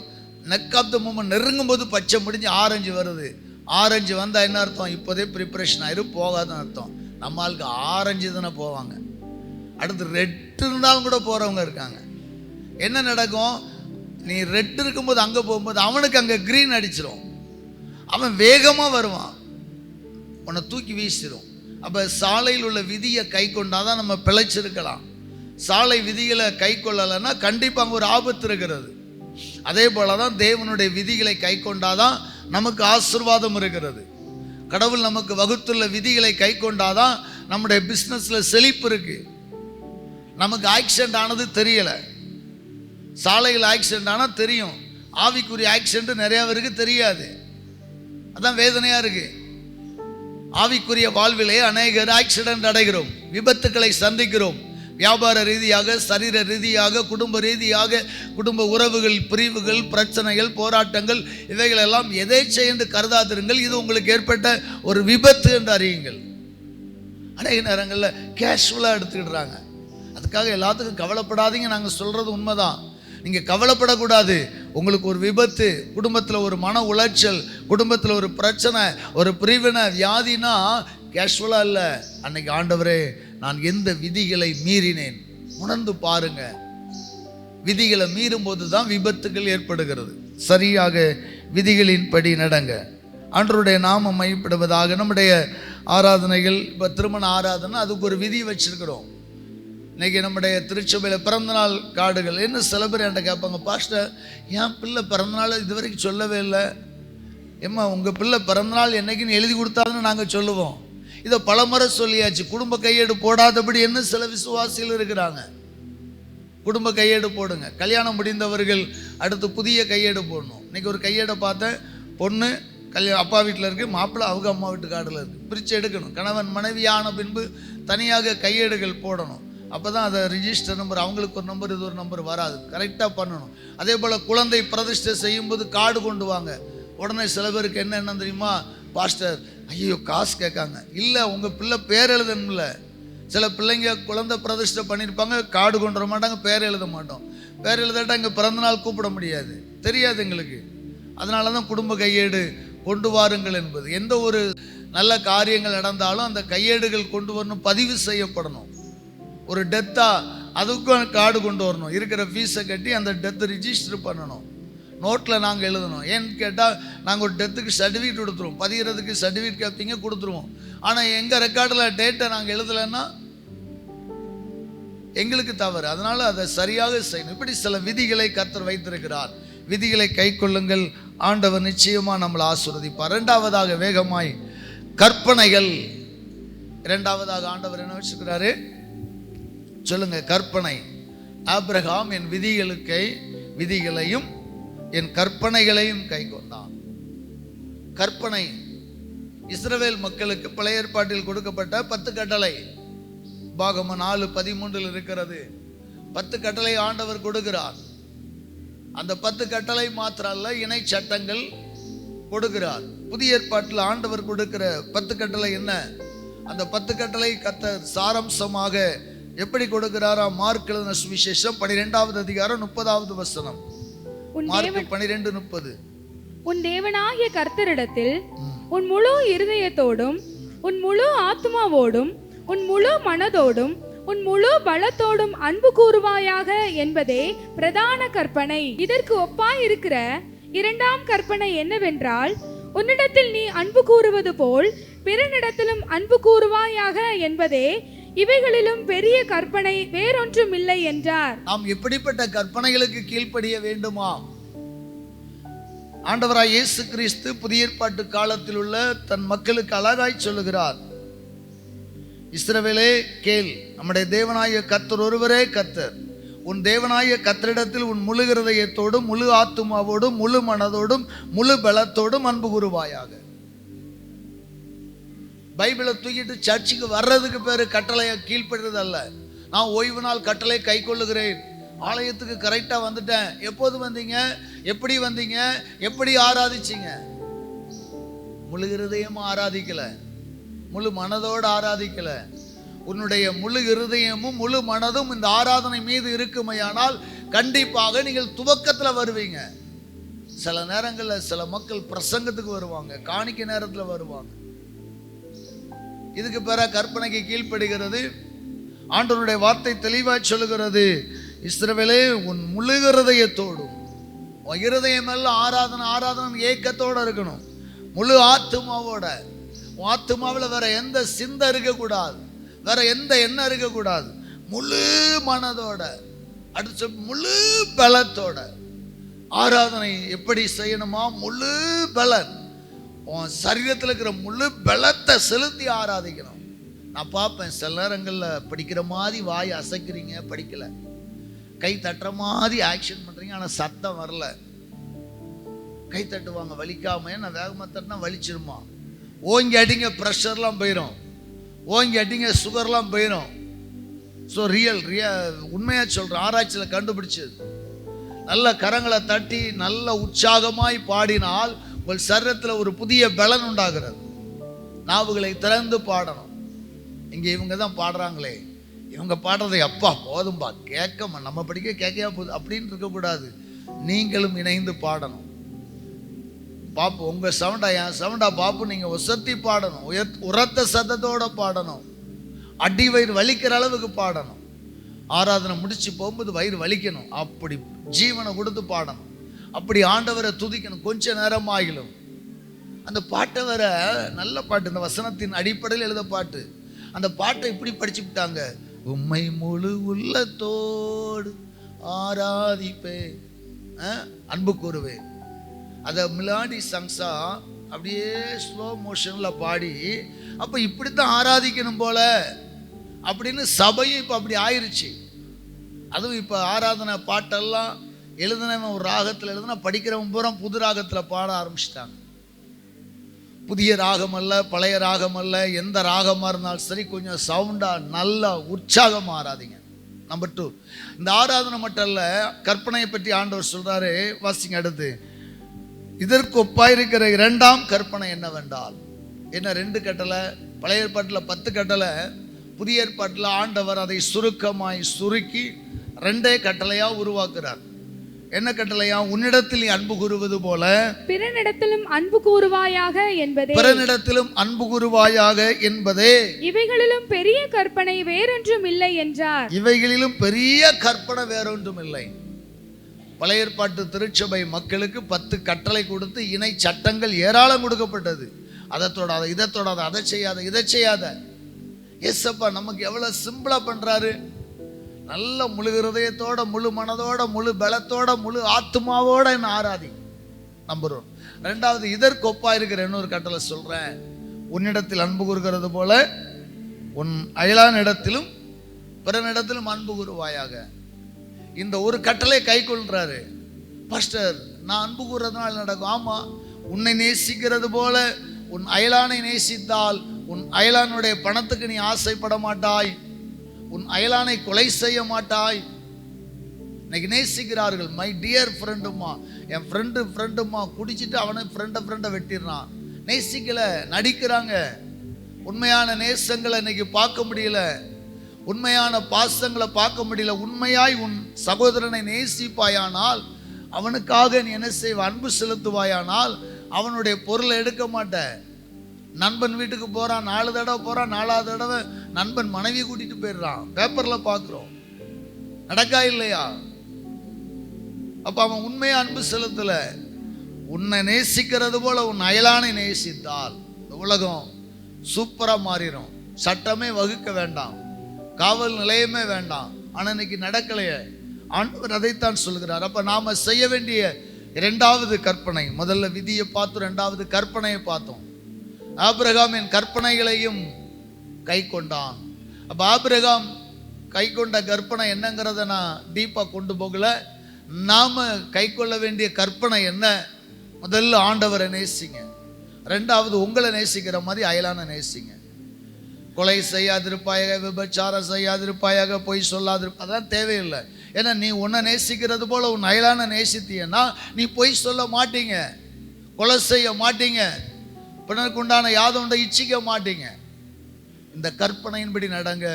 Speaker 1: நெக் ஆஃப் த மூமெண்ட் நெருங்கும் போது பச்சை முடிஞ்சு ஆரஞ்சு வருது. ஆரஞ்சு வந்தால் என்ன அர்த்தம்? இப்போதே ப்ரிப்ரேஷன் ஆயிரும், போகாதுன்னு அர்த்தம். நம்ம ஆளுக்கு ஆரஞ்சு தானே போவாங்க. அடுத்து ரெட்டு இருந்தாலும் கூட போகிறவங்க இருக்காங்க. என்ன நடக்கும்? நீ ரெட்டு இருக்கும்போது அங்கே போகும்போது அவனுக்கு அங்கே க்ரீன் அடிச்சிடும். அவன் வேகமாக வருவான், உன்னை தூக்கி வீசிடும். அப்போ சாலையில் உள்ள விதியை கை கொண்டாதான் நம்ம பிழைச்சிருக்கலாம். சாலை விதிகளை கை கொள்ளலைன்னா கண்டிப்பாக அங்கே ஒரு ஆபத்து இருக்கிறது. அதே போல தான் தேவனுடைய விதிகளை கை கொண்டாதான் நமக்கு ஆசீர்வாதம் இருக்கிறது. கடவுள் நமக்கு வகுத்துள்ள விதிகளை கை கொண்டாதான் நம்முடைய பிஸ்னஸில் செழிப்பு இருக்கு. நமக்கு ஆக்சிடென்ட் ஆனது தெரியலை. சாலையில் ஆக்சிடென்ட் ஆனால் தெரியும், ஆவிக்குரிய ஆக்சிடென்ட் நிறையா பேருக்கு தெரியாது. அதான் வேதனையாக இருக்கு. ஆவிக்குரிய வாழ்விலே அநேகர் ஆக்சிடென்ட் அடைகிறோம், விபத்துக்களை சந்திக்கிறோம். வியாபார ரீதியாக, சரீர ரீதியாக, குடும்ப ரீதியாக, குடும்ப உறவுகள், பிரிவுகள், பிரச்சனைகள், போராட்டங்கள், இவைகளெல்லாம் எதேச்சை என்று கருதாதிருங்கள். இது உங்களுக்கு ஏற்பட்ட ஒரு விபத்து என்று அறியுங்கள். அநேக நேரங்களில் கேஷுவலாக எடுத்துக்கிடுறாங்க. அதுக்காக எல்லாத்துக்கும் கவலைப்படாதீங்க, நாங்கள் சொல்கிறது உண்மைதான். நீங்கள் கவலைப்படக்கூடாது. உங்களுக்கு ஒரு விபத்து, குடும்பத்தில் ஒரு மன உளைச்சல், குடும்பத்தில் ஒரு பிரச்சனை, ஒரு பிரிவினை, வியாதினா கேஷுவலாக இல்லை. அன்னைக்கு ஆண்டவரே நான் எந்த விதிகளை மீறினேன் உணர்ந்து பாருங்க. விதிகளை மீறும் போது தான் விபத்துகள் ஏற்படுகிறது. சரியாக விதிகளின்படி நடங்க. ஆண்டவருடைய நாமம் மையப்படுவதாக. நம்முடைய ஆராதனைகள் இப்போ திருமண ஆராதனை, அதுக்கு ஒரு விதி வச்சிருக்கிறோம். இன்றைக்கி நம்முடைய திருச்சபையில் பிறந்தநாள் கார்டுகள் என்ன சில பேர் என்கிட்ட கேட்பாங்க, பாஸ்டர் என் பிள்ளை பிறந்தநாள் இது வரைக்கும் சொல்லவே இல்லை. ஏம்மா உங்கள் பிள்ளை பிறந்தநாள் என்னைக்குன்னு எழுதி கொடுத்தாங்கன்னு நாங்கள் சொல்லுவோம். இதை பலமுறை சொல்லியாச்சு. குடும்ப கையேடு போடாதபடி என்ன சில விசுவாசிகள் இருக்கிறாங்க. குடும்ப கையேடு போடுங்க. கல்யாணம் முடிந்தவர்கள் அடுத்து புதிய கையேடு போடணும். இன்றைக்கி ஒரு கையேடை பார்த்தேன், பொண்ணு அப்பா வீட்டில் இருக்குது, மாப்பிள்ளை அவங்க அம்மா வீட்டு கார்டில் இருக்குது. பிரித்து எடுக்கணும். கணவன் மனைவியான பின்பு தனியாக கையேடுகள் போடணும். அப்போ தான் அதை ரிஜிஸ்டர் நம்பர், அவங்களுக்கு ஒரு நம்பர் இது ஒரு நம்பர் வராது. கரெக்டாக பண்ணணும். அதே போல் குழந்தை பிரதிஷ்டை செய்யும்போது கார்டு கொண்டு வாங்க. உடனே சில பேருக்கு என்ன தெரியுமா, பாஸ்டர் ஐயோ காசு கேட்காங்க. இல்லை, உங்கள் பிள்ளை பேர் எழுதணும்ல. சில பிள்ளைங்க குழந்தை பிரதிஷ்டை பண்ணியிருப்பாங்க, கார்டு கொண்டு வர மாட்டாங்க, பேர் எழுத மாட்டோம். பேர் எழுதாட்டா இங்கே பிறந்தநாள் கூப்பிட முடியாது, தெரியாது எங்களுக்கு. அதனால தான் குடும்ப கையேடு கொண்டு வாருங்கள் என்பது. எந்த ஒரு நல்ல காரியங்கள் நடந்தாலும் அந்த கையேடுகள் கொண்டு வரணும், பதிவு செய்யப்படணும். ஒரு டெத்தா அதுக்கும் கார்டு கொண்டு வரணும். இருக்கிற ஃபீஸை கட்டி அந்த டெத்தை ரிஜிஸ்டர் பண்ணணும். நோட்டில் நாங்கள் எழுதணும். ஏன்னு கேட்டால் நாங்கள் ஒரு டெத்துக்கு சர்டிஃபிகேட் கொடுத்துருவோம். பதிகிறதுக்கு சர்டிஃபிகேட் கேட்பீங்க, கொடுத்துருவோம். ஆனால் எங்கள் ரெக்கார்டில் டேட்டை நாங்கள் எழுதலைன்னா எங்களுக்கு தவறு. அதனால் அதை சரியாக செய்யணும். இப்படி சில விதிகளை கர்த்தர் வைத்திருக்கிறார். விதிகளை கை கொள்ளுங்கள், ஆண்டவர் நிச்சயமாக நம்மளை ஆசீர்வதிப்பார். இரண்டாவதாக வேகமாய் கற்பனைகள். இரண்டாவதாக ஆண்டவர் என்ன வச்சுக்கிறாரு சொல்லுங்க, கற்பனை. ஆபிரகாம் என் விதிகளையும் என் கற்பனைகளையும் கை கொண்டான். கற்பனை இஸ்ரவேல் மக்களுக்கு பழைய ஏற்பாட்டில் கொடுக்கப்பட்ட 10 கட்டளை. பாகம 4:13 இருக்கிறது. 10 கட்டளை ஆண்டவர் கொடுக்கிறார். அந்த 10 கட்டளை மாத்திரம் அல்ல, இணை சட்டங்கள் கொடுக்கிறார். புதிய ஏற்பாட்டில் ஆண்டவர் கொடுக்கிற 10 கட்டளை என்ன? அந்த 10 கட்டளை கர்த்தர் சாரம்சமாக எப்படி கொடுக்கிறாரா? மார்க் எழுதின சுவிசேஷம் 12வது அதிகாரம் 30வது வசனம். மார்க் 12:30.
Speaker 3: உன் தேவனாகிய கர்த்தரிடத்தில் உன் முழு இருதயத்தோடும் உன் முழு ஆத்மாவோடும் உன் முழு மனதோடும் உன் முழு பலத்தோடும் அன்பு கூறுவாயாக என்பதே பிரதான கற்பனை. இதற்கு ஒப்பாய் இருக்கிற இரண்டாம் கற்பனை என்னவென்றால், உன்னிடத்தில் நீ அன்பு கூறுவது போல் பிறனிடத்திலும் அன்பு கூறுவாயாக என்பதே. இவைகளிலும் பெரிய கற்பனை வேறொன்றும் இல்லை என்றார்.
Speaker 1: நாம் எப்படிப்பட்ட கற்பனைகளுக்கு கீழ்ப்படிய வேண்டுமா? ஆண்டவராய் இயேசு கிறிஸ்து புதிய ஏற்பாட்டு காலத்தில் உள்ள தன் மக்களுக்கு அழகாய் சொல்லுகிறார், இஸ்ரவேலே கேள், நம்முடைய தேவனாய கர்த்தர் ஒருவரே கர்த்தர். உன் தேவனாய கர்த்தரிடத்தில் உன் முழு இருதயத்தோடும் முழு ஆத்துமாவோடும் முழு மனதோடும் முழு பலத்தோடும் அன்பு கூறுவாயாக. பைபிளை தூக்கிட்டு சர்ச்சுக்கு வர்றதுக்கு பேரு கட்டளையை கீழ்ப்படுறது அல்ல. நான் ஓய்வு நாள் கட்டளை கை கொள்ளுகிறேன், ஆலயத்துக்கு கரெக்டா வந்துட்டேன். எப்போது வந்தீங்க? எப்படி வந்தீங்க? எப்படி ஆராதிச்சீங்க? முழு இருதயமும் ஆராதிக்கல, முழு மனதோடு ஆராதிக்கல. உன்னுடைய முழு இருதயமும் முழு மனதும் இந்த ஆராதனை மீது இருக்குமையானால் கண்டிப்பாக நீங்கள் துவக்கத்தில் வருவீங்க. சில நேரங்களில் சில மக்கள் பிரசங்கத்துக்கு வருவாங்க, காணிக்கை நேரத்தில் வருவாங்க. இதுக்கு பிற கற்பனைக்கு கீழ்ப்படுகிறது. ஆண்டவருடைய வார்த்தை தெளிவாய் சொல்லுகிறது, இஸ்ரவேலே உன் முழு இருதயத்தோடும், இருதயம் எல்லாம் ஆராதனை ஏக்கத்தோடு இருக்கணும். முழு ஆத்துமாவோட, ஆத்துமாவில் வேற எந்த சிந்தை இருக்கக்கூடாது, வேற எந்த எண்ணம் இருக்கக்கூடாது. முழு மனதோட, அடுத்து முழு பலத்தோட ஆராதனை எப்படி செய்யணுமா? முழு பலன், உன் சரீரத்தில் இருக்கிற முழு பலத்தை செலுத்தி ஆராதிக்கணும். நான் பார்ப்பேன் சில நேரங்களில் படிக்கிற மாதிரி வாய் அசைக்கிறீங்க, படிக்கலை, கை தட்டுற மாதிரி ஆக்ஷன் பண்ணுறீங்க, ஆனால் சத்தம் வரல. கை தட்டுவாங்க வலிக்காம, நான் வேகமாக தட்டினா வலிச்சிருமா. ஓங்கி அடிங்க, ப்ரெஷர்லாம் போயிடும். ஓங்கி அடிங்க, சுகர்லாம் போயிடும். ஸோ ரியல் உண்மையாக சொல்கிறேன், ஆராய்ச்சியில் கண்டுபிடிச்சது. நல்ல கரங்களை தட்டி நல்ல உற்சாகமாய் பாடினால் உங்கள் சரீரத்தில் ஒரு புதிய பலன் உண்டாகிறது. நாவுகளை திறந்து பாடணும். இங்கே இவங்க தான் பாடுறாங்களே, இவங்க பாடுறதை அப்பா போதும்பா, கேட்க நம்ம படிக்க கேட்கையா போகுது அப்படின்னு இருக்கக்கூடாது. நீங்களும் இணைந்து பாடணும். பாப்பு உங்கள் சவுண்டா என் சவுண்டா பாப்பு, நீங்கள் உசத்தி பாடணும், உரத்த சத்தத்தோடு பாடணும், அடி வயிறு வலிக்கிற அளவுக்கு பாடணும். ஆராதனை முடிச்சு போகும்போது வயிறு வலிக்கணும், அப்படி ஜீவனை கொடுத்து பாடணும். அப்படி ஆண்டவரை துதிக்கணும். கொஞ்ச நேரம் ஆகிலும் அந்த பாட்டை வர நல்ல பாட்டு, இந்த வசனத்தின் அடிப்படையில் எழுத பாட்டு. அந்த பாட்டை இப்படி படிச்சு விட்டாங்க, உம்மை முழு உள்ளத்தோடு ஆராதிப்பே அன்பு கூறுவே. அதை மிலாடி சங்ஸா அப்படியே ஸ்லோ மோஷனில் பாடி, அப்போ இப்படித்தான் ஆராதிக்கணும் போல அப்படின்னு சபையும் இப்போ அப்படி ஆயிடுச்சு. அதுவும் இப்போ ஆராதனை பாட்டெல்லாம் எழுதுனவன் ஒரு ராகத்தில் எழுதுனா படிக்கிறவன் பூரா புது ராகத்தில் பாட ஆரம்பிச்சிட்டாங்க. புதிய ராகம் அல்ல, பழைய ராகம் அல்ல, எந்த ராகமாக இருந்தாலும் சரி கொஞ்சம் சவுண்டாக நல்லா உற்சாகமாக ஆராதிங்க. நம்பர் 2, இந்த ஆராதனை மட்டும் அல்ல, கற்பனையை பற்றி ஆண்டவர் சொல்கிறாரு. வாசிங்க அடுத்து. இதற்கு ஒப்பாயிருக்கிற 2ஆம் கற்பனை என்னவென்றால், என்ன 2 கட்டளை, பழைய ஏற்பாட்டில் 10 கட்டளை, புதிய ஏற்பாட்டில் ஆண்டவர் அதை சுருக்கமாய் சுருக்கி 2 கட்டளையாக உருவாக்குறார். என்ன கட்டளையா? உன்னிடத்தில் நீ அன்பு கூறுவது போல
Speaker 3: பிறனிடத்திலும் அன்பு கூறுவாயாக என்பதே.
Speaker 1: பிறனிடத்திலும் அன்பு கூறுவாயாக என்பதே.
Speaker 3: இவைகளிலும் பெரிய கற்பனை வேறொன்றும் இல்லை என்றார்.
Speaker 1: இவைகளிலும் பெரிய கற்பனை வேறொன்றும் இல்லை. பழைய ஏற்பாட்டு திருச்சபை மக்களுக்கு 10 கட்டளை கொடுத்து இணை சட்டங்கள் ஏராளம் கொடுக்கப்பட்டது. அதை தொடாத, இதை தொடாத, அதை செய்யாத, இதை செய்யாத. ஏசப்பா நமக்கு எவ்வளவு சிம்பிளா பண்றாரு. நல்ல முழு ஹிருதயத்தோட, முழு மனதோட, முழு பலத்தோட, முழு ஆத்மாவோட என்ன ஆராதி. நம்பர் 1. 2வது, இதற்கு ஒப்பா இருக்கிற இன்னொரு கட்டளை சொல்றேன். உன்னிடத்தில் அன்பு கூறுகிறது போல உன் அயலான் இடத்திலும் பிறனிடத்திலும் அன்பு கூறுவாயாக. இந்த ஒரு கட்டளை கை கொள்றாரு. பாஸ்டர், நான் அன்பு கூறுறதுனால நடக்கும். ஆமா, உன்னை நேசிக்கிறது போல உன் அயலானை நேசித்தால் உன் அயலானுடைய பணத்துக்கு நீ ஆசைப்பட மாட்டாய், உன் அயலானை கொலை செய்ய மாட்டாய். இன்னைக்கு நேசிக்கிறார்கள். மை டியர் ஃப்ரெண்டுமா, என் ஃப்ரெண்டுமா குடிச்சிட்டு அவனை ஃப்ரெண்டை வெட்டிடுறான். நேசிக்கல, நடிக்கிறாங்க. உண்மையான நேசங்களை இன்னைக்கு பார்க்க முடியல, உண்மையான பாசங்களை பார்க்க முடியல. உண்மையாய் உன் சகோதரனை நேசிப்பாயானால் அவனுக்காக நீ என்ன செய்வ? அன்பு செலுத்துவாயானால் அவனுடைய பொருளை எடுக்க மாட்ட. நண்பன் வீட்டுக்கு போறான், 4 தடவை போறான், 4வது தடவை நண்பன் மனைவி கூட்டிட்டு போயிடுறான். பேப்பர்ல பார்க்கிறோம். நடக்கா இல்லையா? அப்ப அவன் உண்மையா அன்பு செலுத்தல. உன்னை நேசிக்கிறது போல உன் அயலானை நேசித்தால் இந்த உலகம் சூப்பரா மாறிடும். சட்டமே வகுக்க வேண்டாம், காவல் நிலையமே வேண்டாம். ஆனா இன்னைக்கு நடக்கலையே. ஆண்டவர் அதைத்தான் சொல்கிறார். அப்ப நாம செய்ய வேண்டிய 2வது கற்பனை, முதல்ல விதியை பார்த்தோம், 2வது கற்பனையை பார்த்தோம். ஆபிரகாம் என் கற்பனைகளையும் கை கொண்டான். அப்ப ஆபிரகாம் கை கொண்ட கற்பனை என்னங்கிறத நான் டீப்பா கொண்டு போகல. நாம கை கொள்ள வேண்டிய கற்பனை என்ன? முதல்ல ஆண்டவரை நேசிங்க. 2வது உங்களை நேசிக்கிற மாதிரி அயலான நேசிங்க. கொலை செய்யாதிருப்பாயாக, விபச்சாரம் செய்யாதிருப்பாயாக, பொய் சொல்லாதிருப்பா, அதான் தேவையில்லை. ஏன்னா நீ உன்னை நேசிக்கிறது போல உன் அயலான நேசித்தீன்னா நீ பொய் சொல்ல மாட்டீங்க, கொலை செய்ய மாட்டீங்க, பிறருக்கு உண்டான யாதொன்றை இச்சிக்க மாட்டீங்க. இந்த கற்பனையின்படி நடங்க.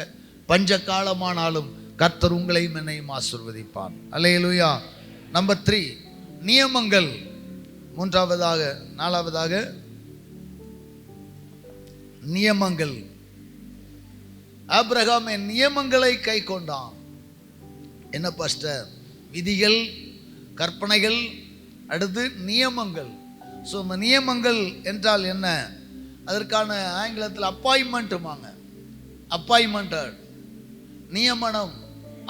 Speaker 1: பஞ்ச காலமானாலும் கர்த்தர் உங்களையும் என்னையும் ஆசீர்வதிப்பார். அல்லேலூயா. நம்பர் 3, நியமங்கள். 3வது, 4வது நியமங்கள். ஆபிரகாம் என் நியமங்களை கை கொண்டான். என்ன பாஸ்டர்? விதிகள், கற்பனைகள், அடுத்து நியமங்கள். ஸோ இந்த நியமங்கள் என்றால் என்ன? அதற்கான ஆங்கிலத்தில் அப்பாயின்மெண்ட்டுமாங்க. அப்பாயின்மெண்டட், நியமனம்.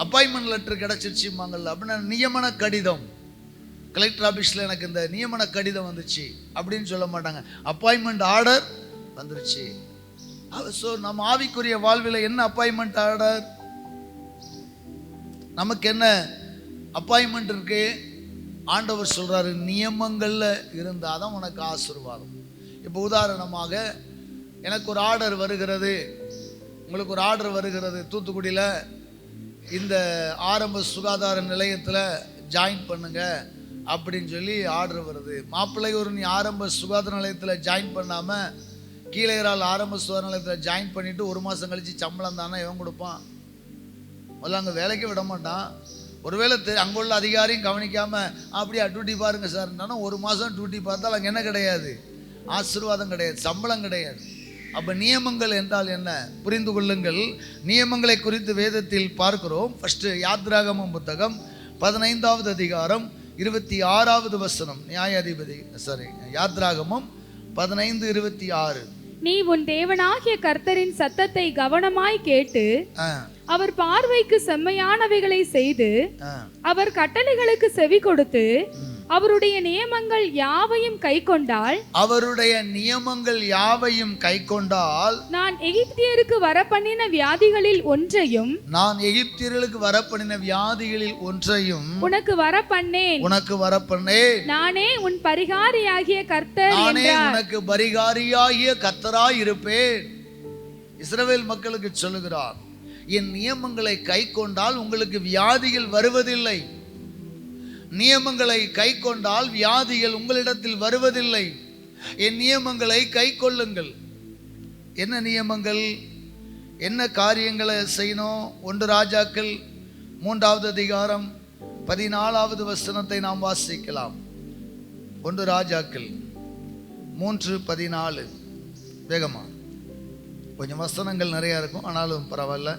Speaker 1: அப்பாயின்மெண்ட் லெட்டர் கிடச்சிருச்சுமாங்கல்ல, அப்படின்னா நியமன கடிதம். கலெக்டர் ஆஃபீஸில் எனக்கு இந்த நியமன கடிதம் வந்துச்சு அப்படின்னு சொல்ல மாட்டாங்க, அப்பாயின்மெண்ட் ஆர்டர் வந்துருச்சு. ஸோ நம்ம ஆவிக்குரிய வாழ்வில் என்ன அப்பாயின்மெண்ட் ஆர்டர்? நமக்கு என்ன அப்பாயின்மெண்ட் இருக்கு? ஆண்டவர் சொல்றாரு, நியமங்கள்ல இருந்தால் தான் உனக்கு ஆசீர்வாதம். இப்போ உதாரணமாக எனக்கு ஒரு ஆர்டர் வருகிறது, உங்களுக்கு ஒரு ஆர்டர் வருகிறது, தூத்துக்குடியில் இந்த ஆரம்ப சுகாதார நிலையத்தில் ஜாயின் பண்ணுங்க அப்படின்னு சொல்லி ஆர்டர் வருது. மாப்பிள்ளை ஒரு நீ ஆரம்ப சுகாதார நிலையத்தில் ஜாயின் பண்ணாமல் கீழேறால் ஆரம்ப சுகாதார நிலையத்தில் ஜாயின் பண்ணிவிட்டு 1 மாதம் கழித்து சம்பளம் தானே இவன் கொடுப்பான். முதல்ல அங்கே வேலைக்கு விட மாட்டான். ஒருவேளை அங்குள்ள அதிகாரியும் கவனிக்காமல் அப்படியே டியூட்டி பாருங்க சார்னா 1 மாதம் டியூட்டி பார்த்தால் அங்கே என்ன கிடையாது? ஆசீர்வாதம் கிடையாது, சம்பளம் கிடையாது. அப்போ நியமங்கள் என்றால் என்ன புரிந்து கொள்ளுங்கள். நியமங்களை குறித்து வேதத்தில் பார்க்கிறோம். ஃபர்ஸ்ட் யாத்ராகமம் புத்தகம் 15வது அதிகாரம் 26வது வசனம். யாத்ராகமம் 15:26.
Speaker 3: நீ உன் தேவனாகிய கர்த்தரின் சத்தத்தை கவனமாய் கேட்டு அவர் பார்வைக்கு செம்மையானவைகளை செய்து அவர் கட்டளைகளுக்கு செவி கொடுத்து அவருடைய நியமங்கள் யாவையும் கைக்கொண்டால் நான் எகிப்தியருக்கு வரப்பண்ணின வியாதிகளில் ஒன்றையும் உனக்கு வரப்பண்ணேன் நானே உன் பரிகாரியாகிய கர்த்தர்
Speaker 1: உனக்கு பரிகாரியாகிய கர்த்தராய் இருப்பேன். இஸ்ரவேல் மக்களுக்கு சொல்லுகிறார், என் நியமங்களை கைக்கொண்டால் உங்களுக்கு வியாதிகள் வருவதில்லை. நியமங்களை கை கொண்டால் வியாதிகள் உங்களிடத்தில் வருவதில்லை. என் நியமங்களை கை கொள்ளுங்கள். என்ன நியமங்கள், என்ன காரியங்களை செய்யணும்? 1 ராஜாக்கள் 3வது அதிகாரம் 14வது வசனத்தை நாம் வாசிக்கலாம். 1 ராஜாக்கள் 3:14. வேகமா, கொஞ்சம் வசனங்கள் நிறைய இருக்கும், ஆனாலும் பரவாயில்ல.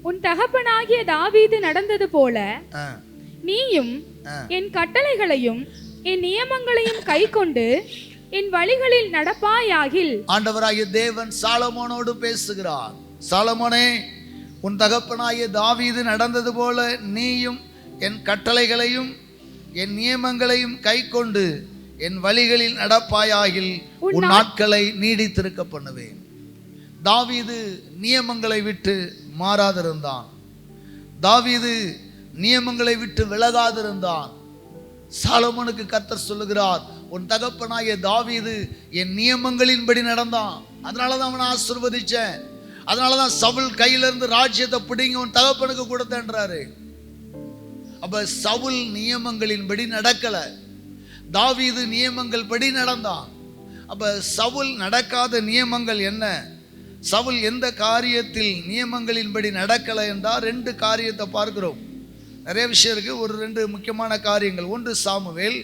Speaker 3: உன் தகப்பனாகிய தாவீது நடந்தது போல நீயும் என் கட்டளைகளையும் என் நியமங்களையும் கைக்கொண்டு என் வழிகளில் நடப்பாயாகில்.
Speaker 1: ஆண்டவராகிய தேவன் சாலமோனோடு பேசுகிறார். சாலமோனே, உன் தகப்பனாகிய தாவீது நடந்தது போல நீயும் என் கட்டளைகளையும் என் நியமங்களையும் கைக்கொண்டு என் வழிகளில் நடப்பாயாகில் உன் நாட்களை நீடித்திருக்க பண்ணுவேன். தாவீது நியமங்களை விட்டு மாறாதிருந்தான். தாவீது நியமங்களை விட்டு விலகாதிருந்தான். சாலமோனுக்கு கர்த்தர் சொல்லுகிறார், உன் தகப்பனாகிய தாவீது என் நியமங்களின்படி நடந்தான், அதனாலதான் அவனை ஆசீர்வதிச்சேன். அதனாலதான் சவுல் கையிலிருந்து ராஜ்யத்தை பிடிங்க உன் தகப்பனுக்கு கொடுத்தேன்றாரு. அப்ப சவுல் நியமங்களின்படி நடக்கல, தாவீது நியமங்கள் படி நடந்தான். அப்ப சவுல் நடக்காத நியமங்கள் என்ன? சவுல் எந்த காரியத்தில் நியமங்களின்படி நடக்கலை என்றால் 2 காரியத்தை பார்க்கிறோம். நிறைய விஷயம் இருக்கு, ஒரு 2 முக்கியமான காரியங்கள். 1 சாமுவேல்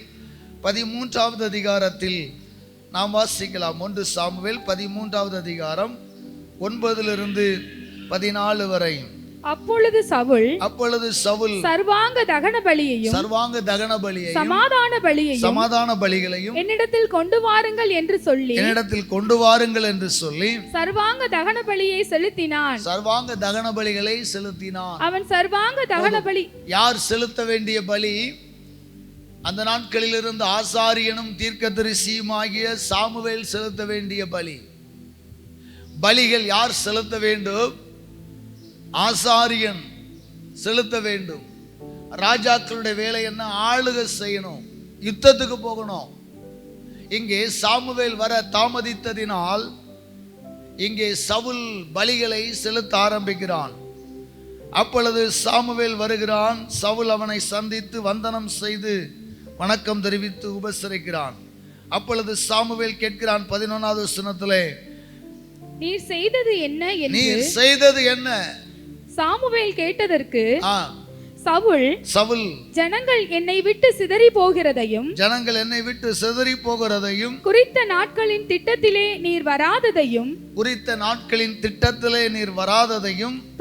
Speaker 1: 13வது அதிகாரத்தில் நாம் வாசிக்கலாம். 1 சாமுவேல் 13வது அதிகாரம் 9 14 வரை.
Speaker 3: அப்பொழுது சவுல் சர்வாங்க தகன பலியையும் சமாதான பலிகளையும் என்னிடத்தில் கொண்டு வாருங்கள் என்று சொல்லி சர்வாங்க தகன பலியை செலுத்தினான்.
Speaker 1: சர்வாங்க தகன பலிகளை செலுத்தினான்.
Speaker 3: அவன் சர்வாங்க தகன பலி.
Speaker 1: யார் செலுத்த வேண்டிய பலி? அந்த நாட்களில் இருந்து ஆசாரியனும் தீர்க்கதரிசியுமாகிய சாமுவேல் செலுத்த வேண்டிய பலி. பலிகள் யார் செலுத்த வேண்டும்? ஆசாரியன் செலுத்த வேண்டும். ராஜாக்களுடைய வேலை என்ன? ஆளுகை செய்யணும், யுத்தத்துக்கு போகணும். இங்கே சாமுவேல் வர தாமதித்ததினால் இங்கே சவுல் பலிகளை செலுத்த ஆரம்பிக்கிறான். அப்பொழுது சாமுவேல் வருகிறான். சவுல் அவனை சந்தித்து வந்தனம் செய்து வணக்கம் தெரிவித்து உபசரிக்கிறான். அப்பொழுது சாமுவேல் கேட்கிறான் 11வது வசனத்திலே,
Speaker 3: நீர் செய்தது என்ன? சாமுவேல் கேட்டதற்கு சவுல் ஜனங்கள் என்னை விட்டு சிதறி போகிறதையும் குறித்த நாட்களின் திட்டத்திலே நீர் வராததையும்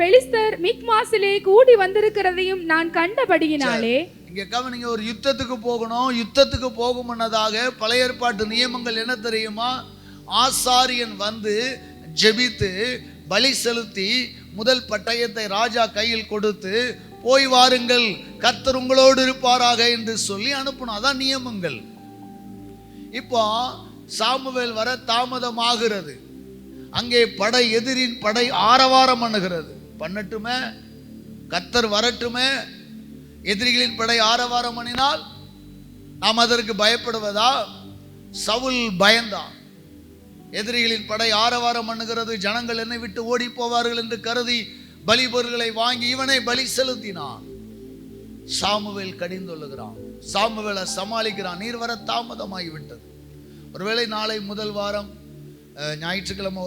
Speaker 3: பெலிஸ்தர் மிக்மாசிலே கூடி வந்திருக்கிறதையும் நான் கண்டபடியினாலே.
Speaker 1: இங்க கவனிங்க, ஒரு யுத்தத்துக்கு போகணும். யுத்தத்துக்கு போகும் முன்னதாக பழைய ஏற்பாட்டு நியமங்கள் என்ன தெரியுமா? ஆசாரியன் வந்து ஜெபித்து பலி செலுத்தி முதல் பட்டயத்தை ராஜா கையில் கொடுத்து போய் வாருங்கள், கர்த்தர் உங்களோடு இருப்பாராக என்று சொல்லி அனுப்பணும். அதான் நியமங்கள். இப்போ சாமுவேல் வர தாமதமாகிறது. அங்கே படை, எதிரின் படை ஆரவாரம் பண்ணுகிறது. பண்ணட்டுமே, கர்த்தர் வரட்டுமே. எதிரிகளின் படை ஆரவாரம் பண்ணினால் நாம் அதற்கு பயப்படுவதா? சவுல் பயந்தான். எதிரிகளின் படை ஆரவாரம் பண்ணுகிறது, ஜனங்கள் என்னை விட்டு ஓடி போவார்கள் என்று கருதி பலி பொருள்களை வாங்கி இவனை பலி செலுத்தினான். சாமுவேல் கடிந்துள்ளுகிறான். சாமுவேலை சமாளிக்கிறான். நீர் வர தாமதமாகிவிட்டது. ஒருவேளை நாளை முதல் வாரம் ஞாயிற்றுக்கிழமை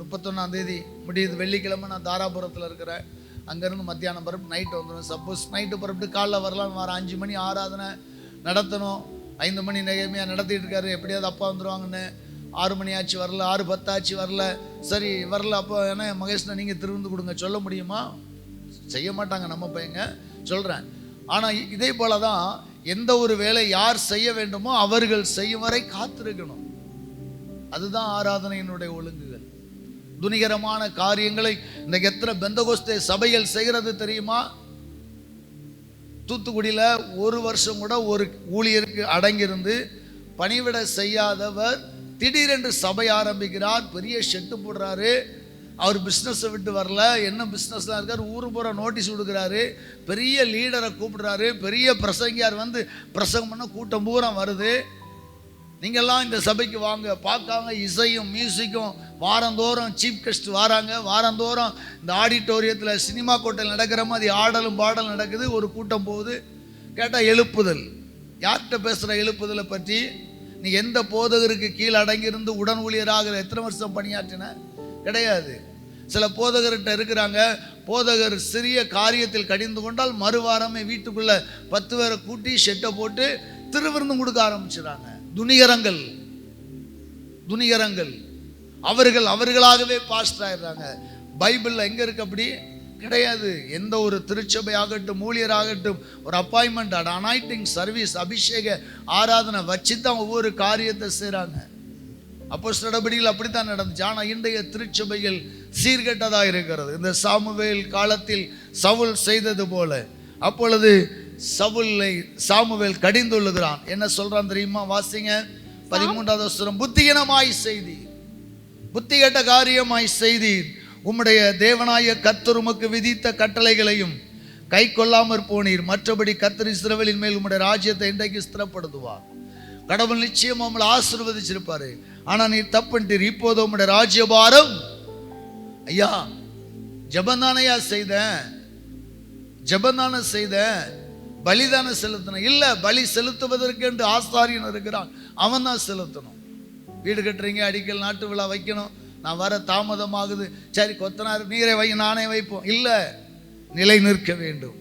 Speaker 1: 31ஆம் தேதி முடியுது. வெள்ளிக்கிழமை நான் தாராபுரத்தில் இருக்கிறேன். அங்கேருந்து மத்தியானம் பரப்பு நைட்டு வந்துடும். சப்போஸ் நைட்டு பரப்பிட்டு காலைல வரலான்னு வர 5 மணி ஆராதனை நடத்தணும். 5 மணி நேரமையாக நடத்திட்டு இருக்காரு. எப்படியாவது அப்பா வந்துடுவாங்கன்னு. 6 மணி ஆச்சு வரல, 6:10 ஆச்சு வரல. சரி வரல, அப்போ என்ன மகேஷ்னா நீங்கள் திருந்து கொடுங்க சொல்ல முடியுமா? செய்ய மாட்டாங்க நம்ம பையங்க, சொல்கிறேன். ஆனால் இதே போல தான் எந்த ஒரு வேலை யார் செய்ய வேண்டுமோ அவர்கள் செய்யும் வரை காத்திருக்கணும். அதுதான் ஆராதனையினுடைய ஒழுங்குகள். துணிகரமான காரியங்களை இன்னைக்கு எத்தனை பெந்தகோஸ்தே சபைகள் செய்கிறது தெரியுமா? தூத்துக்குடியில் ஒரு வருஷம் கூட ஒரு ஊழியருக்கு அடங்கியிருந்து பணிவிட செய்யாதவர் திடீரென்று சபை ஆரம்பிக்கிறார், பெரிய ஷெட்டு போடுறாரு. அவர் பிஸ்னஸை விட்டு வரல, என்ன பிஸ்னஸ்லாம் இருக்கார், ஊரு பூரா நோட்டீஸ் கொடுக்குறாரு, பெரிய லீடரை கூப்பிடுறாரு, பெரிய பிரசங்கியார் வந்து பிரசங்கம் பண்ண கூட்டம் பூரா வருது. நீங்கள்லாம் இந்த சபைக்கு வாங்க, பார்க்காங்க. இசையும் மியூசிக்கும் வாரந்தோறும் சீஃப் கெஸ்ட் வராங்க. வாரந்தோறும் இந்த ஆடிட்டோரியத்தில் சினிமா கோட்டையில் நடக்கிற மாதிரி ஆடலும் பாடலும் நடக்குது. ஒரு கூட்டம் போகுது. கேட்டால் எழுப்புதல். யார்கிட்ட பேசுகிற எழுப்புதலை பற்றி? நீ எந்த போதகருக்கு கீழே அடங்கியிருந்து உடன் ஊழியராக எத்தனை வருஷம் பணியாற்றின? கிடையாது. சில போதகர்கிட்ட இருக்கிறாங்க, போதகர் சிறிய காரியத்தில் கடிந்து கொண்டால் மறுவாரமே வீட்டுக்குள்ளே 10 பேரை கூட்டி ஷெட்டை போட்டு திருவிருந்தும் கொடுக்க ஆரம்பிச்சிடறாங்க. துணிகரங்கள். அவர்களாகவே பாஸ்டர் ஆயிடுறாங்க. பைபிளில் எங்கே இருக்கு? அப்படி கிடையாது. எந்த ஒரு திருச்சபை ஆகட்டும், ஊழியராகட்டும், ஒரு அப்பாயின்மெண்ட், அனாயிட்டிங் சர்வீஸ், அபிஷேக ஆராதனை வச்சு தான் ஒவ்வொரு காரியத்தை செய்கிறாங்க. அப்போஸ்தலர் நடபடிகள் அப்படித்தான் நடந்துச்சு. ஆனால் இன்றைய திருச்சபைகள் சீர்கெட்டதாக இருக்கிறது. இந்த சாமுவேல் காலத்தில் சவுல் செய்தது போல அப்பொழுது சாமுவேல் கடிந்துள்ளுகிறான். என்ன சொல்றான் தெரியுமா? வாசிங்க 13வது வசனம். புத்திகீனமாய் செய்தி, புத்தி கெட்ட காரியமாய் செய்தி, உம்முடைய தேவனாய கர்த்தர் உமக்கு விதித்த கட்டளைகளையும் கை கொள்ளாமற் போனீர். மற்றபடி கர்த்தர் இஸ்ரவேலின் மேல் உம்முடைய ராஜ்யத்தை இன்றைக்கு ஸ்திரப்படுத்துவார். கடவுள் நிச்சயம் உங்களை ஆசீர்வதிச்சிருப்பாரு. ஆனா நீ தப்புன்ட்டீர். இப்போது உம்முடைய ராஜ்யபாரம். ஐயா, ஜபந்தானையா செய்தேன், பலிதான செலுத்தணும் இல்ல. பலி செலுத்துவதற்கு என்று ஆசாரியன் இருக்கிறான், அவன் தான் செலுத்தணும். வீடு கட்டுறீங்க, அடிக்கல் நாட்டு விழா வைக்கணும், நான் வர தாமதமாகுது, சரி கொத்தனார் நீரை வை, நானே வைப்போம். இல்ல, நிலை நிற்க வேண்டும்.